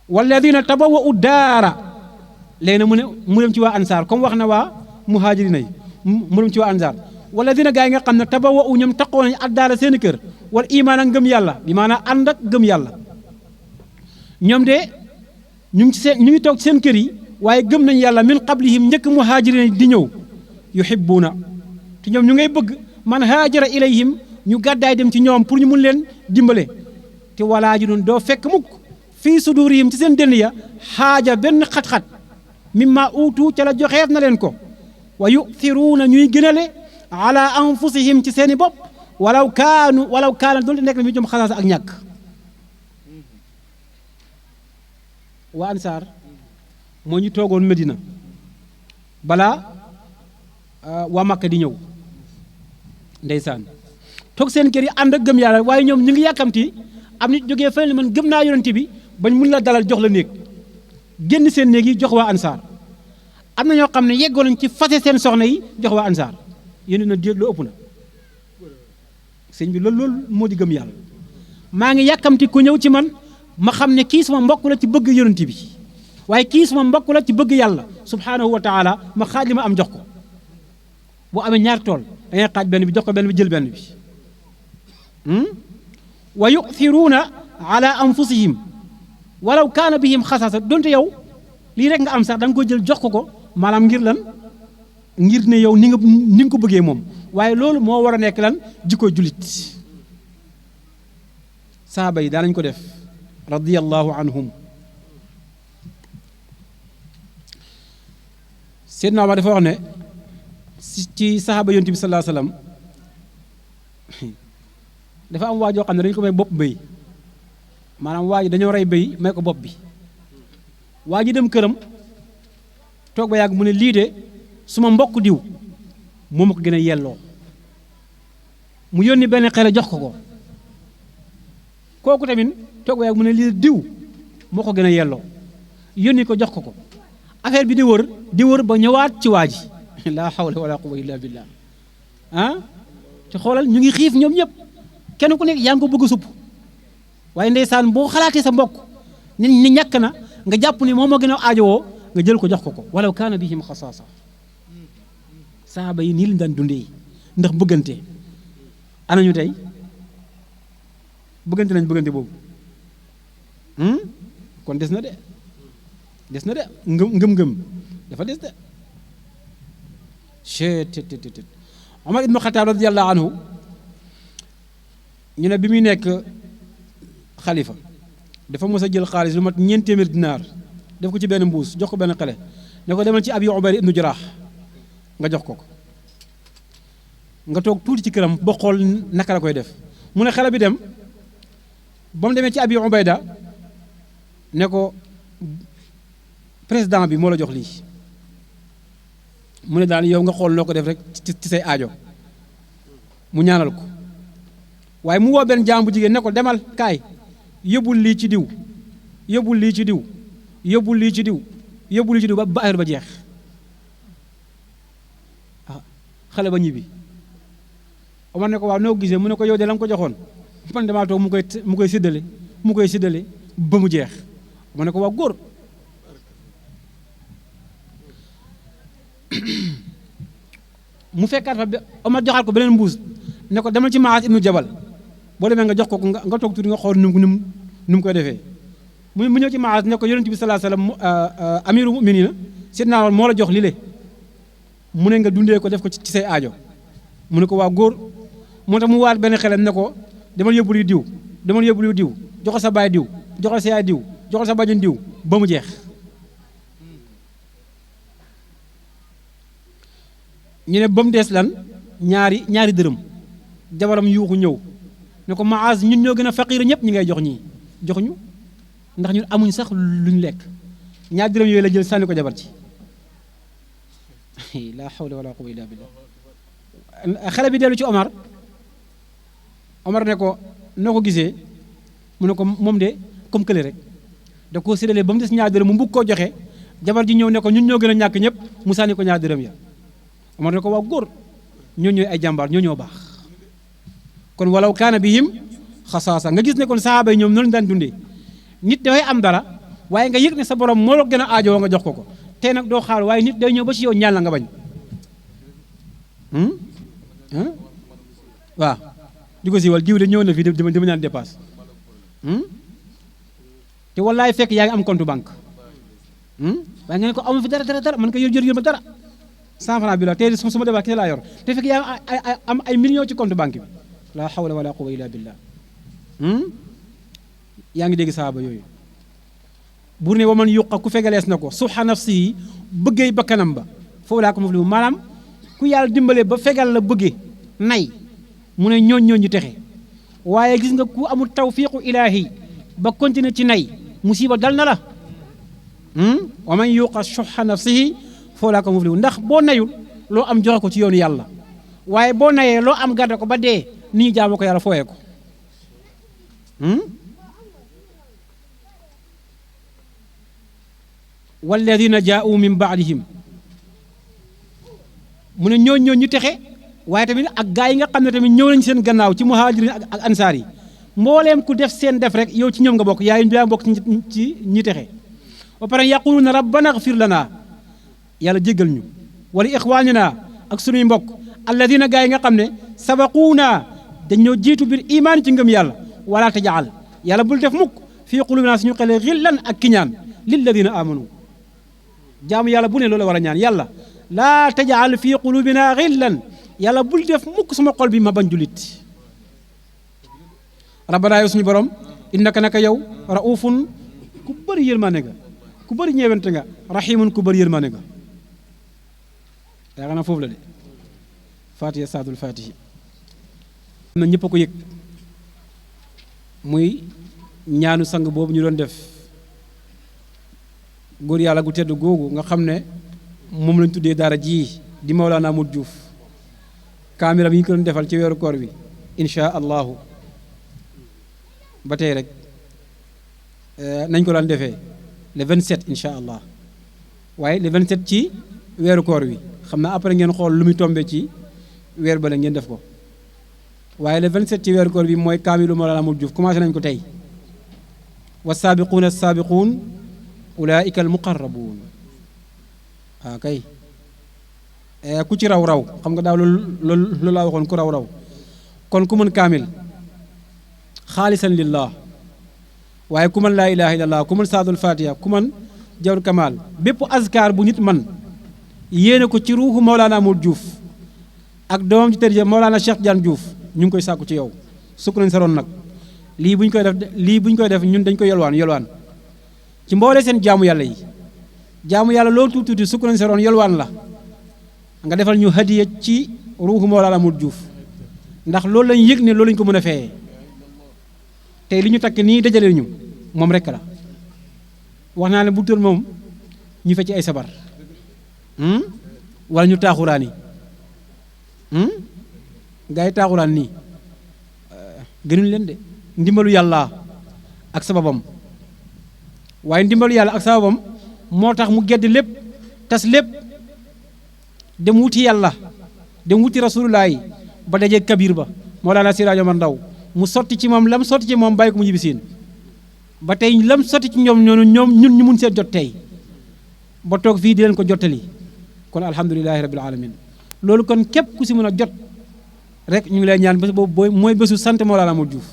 walladina tabawwa'u daara léegi nag mu dem ci waa ansaar comme wax na waa muhaajirina yi mu dem ci waa ansaar walladina gaa yi nga xam ne tabawwa'u ñoom taqoo nañu ak daara seeni kër wal imaan ak ngëm yàlla bi maanaam ànd ak ngëm yàlla ñoom de ñu ngi toog seen kër yi waaye gëm nañu yàlla min qablihim njëkk muhaajirina di ñëw yuhibbuuna te ñoom ñu ngay bëgg man haajara ilayhim ñu gàddaay dem ci ñoom pour ñu mun leen dimbale te walaa ji doon doo fekk mukk fii sudurihim ci seen dënn ya xaaja benn xat-xat mimma uutu ca la joxeef na leen ko wa yu'thiruuna ñuy gënale ala anfusihim ci seeni bopp walaw kaana doonte nekk na mi jom xasaasa ak ñàkk waa ansaar moo ñu toogoon Medina balaa waa Makka di ñëw ndeysaan toog seen kër yi ànd ak gëm yàlla waaye ñoom ñu ngi yàkkamti am nit jógee feneen man gëm naa yonent bi bañ mun la dalal jox la néeg génn seen néeg yi jox waa ansaar am na ñoo xam ne yeggoo nañ ci fase seen soxna yi jox waa ansaar yéen na déet lu ëpp na sëñ bi loolu moo di gëm yàlla maa ngi yàkkamti ku ñëw ci man ma xam ne kii suma mbokk la ci bëgg yonent bi waaye kii suma mbokk la ci bëgg yàlla subhaanahu wa taala ma xaaj li ma am jox ko boo amee ñaari tool da ngay xaaj benn bi jox ko benn bi jël benn bi wa yu'thiruuna ala anfusihim walaw kaana bihim xasaasa donte yow lii rek nga am sax da nga ko jël jox ko maanaam ngir lan ngir ne yow ni nga ko bëggee moom waaye loolu moo war a nekk lan jikko jullit saaba yi daanañ ko def radiyallahu anhum Seydina Omar dafa wax ne ci sahaaba yonent bi sallallahu alayhi wasallam dafa am waa joo xam ne dañu ko may bopp béy maanaam waa ji dañoo rey béy may ko bopp bi waa ji dem këram toog ba yàgg mu ne lii de suma mbokk diw moo ma ko gën a yelloo mu yónni benn xale jox ko kooku tamit toog ba yàgg mu ne lii diw moo ko gën a yelloo yónni ko jox ko affaire bi di wër ba ñëwaat ci waa ji laa hawla wala quwwata illa billah ci xoolal ñu ngi xiif ñoom ñëpp kenn ku nekk yaa ngi ko bëgg a supp waaye ndeysaan boo xalaatee sa mbokk ni ñàkk na nga jàpp ni moom moo gën a aajowoo nga jël ko jox ko walaw kaana bihim xasaasa saaba yi nii lañ daan dundee ndax bëggante anañu tey bëggante nañ bëggante boobu kon des na de ngëm-ngëm dafa des de chettt Omar ibnu Xataab radiyallahu anhu ñu ne bi muy nekk xalifa dafa mos a jël xaalis lu mat 4 téeméer dinaar def ko ci benn mbuus jox ko benn xale ne ko demal ci Abi Ubayda ibnu Jaraax nga jox ko nga toog tuuti ci këram ba xool naka la koy def mu ne xale bi dem ba mu demee ci Abi Ubayda ne ko président bi moo la jox lii mu ne daal yow nga xool noo ko def rek ci say aajo mu ñaanal ko waaye mu woo benn jaam bu jigéen ne ko demal kaay yóbbul lii ci diw yóbbul lii ci diw yóbbul lii ci diw yóbbul lii ci diw ba heure ba jeex xale ba ñibbi Omar ne ko waaw noo gisee mu ne ko yow de la nga ko joxoon man damaa toog mu koy séddale ba mu jeex mu ne ko waaw góor mu fekkaat fa Omar joxaat ko beneen mbuus ne ko demal ci Maas ibnu Jabal boo demee nga jox ko nga toog tuuti nga xool nu mu koy defee mu ñëw ci Maas ne ko yonent bi sallallahu alayhi wasallam amiru mu'minina Seydina moo la jox lile mu ne nga dundee ko def ko ci say aajo mu ne ko waa góor moo tax mu waat benn xelam ne ko demal yóbbul yu diw demal yóbbul yu diw joxal sa baay diw joxal sa yaay diw joxal sa bàjjen diw ba mu jeex ñu ne ba mu des lan ñaari dërëm jabaram yuuxu ñëw ne ko Maaz ñun ñoo gën a faqiir ñëpp ñi ngay jox ñii jox ñu ndax ñun amuñ sax luñ lekk ñaari dërëm yooyu la jël sànni ko jabar ci la hawla wala quwwata illa billah xale bi dellu ci Omar ne ko noo ko gisee mu ne ko moom de comme kële rek da koo séddalee ba mu des ñaari dërëm mu mbugg koo joxe jabar ji ñëw ne ko ñun ñoo gën a ñàkk ñëpp mu sànni ko ñaari dërëm ya Omar ne ko waaw góor ñoo ñooy ay jàmbaar ñoo baax kon walaw kaana bihim xasaasa nga gis ne kon sahaaba yi ñoom noonu daan dundee nit dafay am dara waaye nga yëg ne sa borom moo la gën a aajowoo nga jox ko tey nag doo xaar waaye nit day ñëw ba ci yow ñaan la nga bañ waaw di ko siiwal jiw de ñëw na fii dama ñaan dépasse te wallaay fekk yaa ngi am compte banque waaye nga ne ko amu fi dara man ko yor ma dara 100 francs bi la tey su ma defaa kese laa yor te fekk yaa am ay millions ci compte banque bi la hawla wala quwwata illa billah yaa ngi dégg saaba yooyu buur ne wa man yuqa ku fegalees na ko suxa nafsi bëggee bakkanam ba foofu laa ko muflihu maanaam ku yàlla dimbale ba fegal la bëggee nay mu ne ñooñ texe waaye gis nga ku amul tawfiqu ilaahi ba continuer ci nay musiba dal na la wa man yuqa suxa nafsihi fa ulaa'ika humul muflihuun ndax boo nayul loo am joxe ko ci yoonu yàlla waaye boo nayee loo am garde ko ba dee nit ñi jaamu ko yàlla fooyee ko walladina jaa'u min ba'dihim mu ne ñooñu ñu texe waaye tamit ak gaa yi nga xam ne tamit ñëw nañ seen gannaaw ci muhajirin ak ansaar yi mbooleem ku def seen def rek yow ci ñoom nga bokk yaa bokk ci ñi texe ba pare yaquluna rabbana ighfir lana yàlla jéggal ñu wala ixwaanina ak sunuy mbokk alladina gaa yi nga xam ne sabaquuna dañoo jiitu biir imaan ci ngëm yàlla wala tajaal yàlla bul def mukk fii qulubina suñu xele xillan ak kiñaan lilladina amanu jaamu yàlla bu ne loolu war a ñaan yàlla laa tajaal fii qulubina xillan yàlla bul def mukk sama xol bi ma bañ julit rabbana yow suñu borom innaka naka yow raufun ku bëri yërmande nga ku bëri ñeewante nga rahimun ku bëri yërmande nga yaa xanaa foofu la de fatiha saadul fatihi am na ñëpp a ko yëg muy ñaanu sang boobu ñu doon def góor yàlla gu tedd googu nga xam ne moom lañ tuddee daara ji di Mawlana Modou Diouf kaamira bi ñu ko doon defal ci weeru koor bi insha allahu ba tey rek nañ ko daan defee le 27 insha allah waaye le 27 ci weeru koor wi xam naa après ngeen xool lu muy tombe ci weer bale ngeen def ko waaye le 27 ci weeru koor bi mooy kaamilu Mawlana Modou Diouf commencé nañ ko tey wa saabiquuna saabiquun ulaika al muqarrabuun waaw kay ku ci raw xam nga daaw loolu laa waxoon ku raw kon ku mën kaamil xaalisan lillah waaye ku mën laa ilaha illallah ku mën saadul fatiha ku mën jawr kamal bépp azkar bu nit man yéene ko ci ruuxu Mawlana Modou Diouf ak doomam ci tërjë Mawlana Cheikh Diane Diouf ñu ngi koy sàkku ci yow sukk nañ sa roon nag lii bu ñu koy def ñun dañ koy yelwaan ci mboole seen jaamu yàlla yi jaamu yàlla loolu tuuti sukk nañ sa roon yelwaan la nga defal ñu hadiya ci ruuxu Mawlana Modou Diouf ndax loolu lañ yëg ne loolu lañ ko mën a feyee tey li ñu takk nii dajale ñu moom rek la wax naa ne bu tër moom ñu fecc ay sabar wala ñu taaxuraani gaa yi taaxuraan nii gënuñ leen de ndimbalu yàlla ak sababam waaye ndimbalu yàlla ak sababam moo tax mu gedd lépp tas lépp dem wuti yàlla dem wuti rasulullah yi ba dajee kabir ba Mawlana Siraajo Omar Ndaw mu sotti ci moom lam sotti ci moom bàyyi ko mu ñibbisiin ba tey lam sotti ci ñoom ñun ñu mun seen jot tey ba toog fii di leen ko jottali kon alhamdulilahi rabbil alamin loolu kon képp ku si mën a jot rek ñu ngi lay ñaan bés boobu mooy bésu sant Mawlana Modou Diouf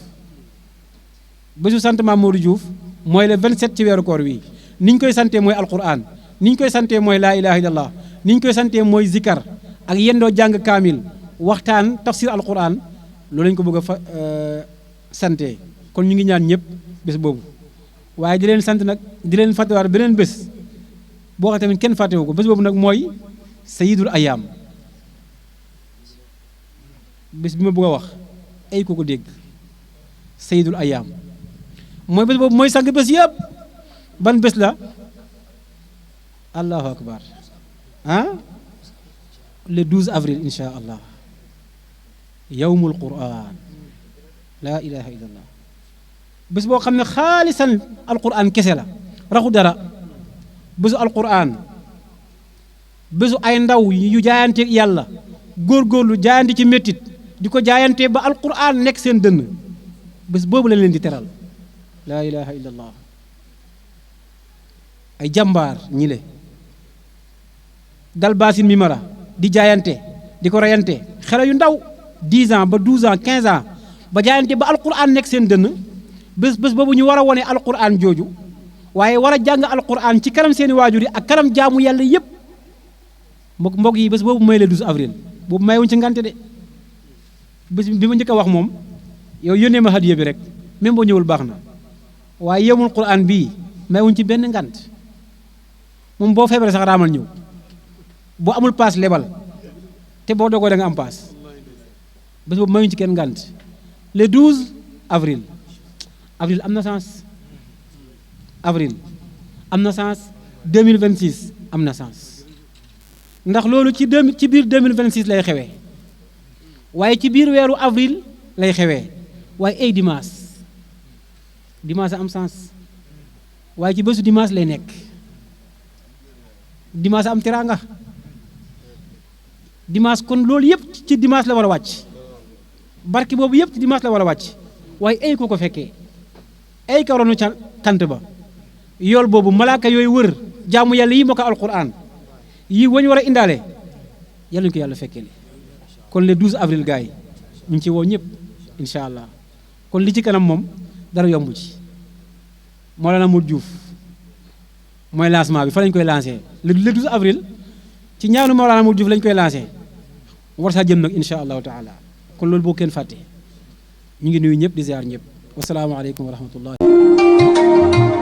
bésu sant Maam Modou Diouf mooy le 27 ci weeru koor wi ni ñu koy santee mooy alquran ni ñu koy santee mooy laa ilaha illallah ni ñu koy santee mooy zikar ak yendoo jàng kaamil waxtaan tafsir alquran loolu lañu ko bëgg a sante kon ñu ngi ñaan ñëpp bés boobu waaye di leen sant nag di leen fàttewaat beneen bés boo xam tamit kenn fàttewu ko bés boobu nag mooy sayidul ayaam bés bi ma bëgg a wax ay ko dégg sayidul ayaam mooy bés boobu mooy sang bés yëpp ban bés la allahu akbar le 12 avril insha allah yawmul quran laa ilaha illallah bés boo xam ne xaalisan alquran kese la raxu dara bésu alquran bésu ay ndaw yu jaayante yàlla góorgóorlu jaayante ci méttit di ko jaayante ba alquran nekk seen dënn bés boobu lañ leen di teral laa ilaha illallah ay jàmbaar ñi le dal baasin mi mara di jaayante di ko reyante xale yu ndaw 10 ans ba 12 ans 15 ans ba jaayante ba alquran nekk seen dënn bés boobu ñu war a wone alquran jooju waaye war a jàng alquran ci kanam seeni waajur yi ak kanam jaamu yàlla yépp mbokk yi bés boobu may le 12 avril boobu may wuñ ci ngante de bés bi ma njëkk a wax moom yow yónnee ma hadiya bi rek même boo ñëwul baax na waaye yemul quran bii may wuñ ci benn ngant moom boo feebaree sax raamal ñëw boo amul paas lebal te boo dogoo da nga am paas bés boobu mayuñ ci kenn ngant le 12 avril avril am na sens avril am na sens 2026 am na sens ndax loolu ci biir 2026 lay xewee waaye ci biir weeru avril lay xewee waaye ay dimanche am sens waaye ci bésu dimanche lay nekk dimanche am teraanga dimanche kon loolu yëpp ci dimanche la war a wàcc barke boobu yëpp ci dimanche la war a wàcc waaye ay ko fekkee ay ka ronu ca tant ba yool boobu malaaka yooyu wër jaamu yàlla yi moo ko alquran yi wañ war a indaale yàlla ñu ko yàlla fekkee kon le 12 avril gars yi ñu ngi ci woo ñëpp incha allah kon li ci kanam moom dara yomb ci Mawlana Modou Diouf mooy lancement bi fa lañ koy lancé le 12 avril ci ñaanu Mawlana Modou Diouf lañ koy lancé war saa jëm nag incha allahu taala kon loolu boo kenn fàtte ñu ngi nuyu ñëpp di ziar ñëpp wasalaamaaleykum wa rahmatullah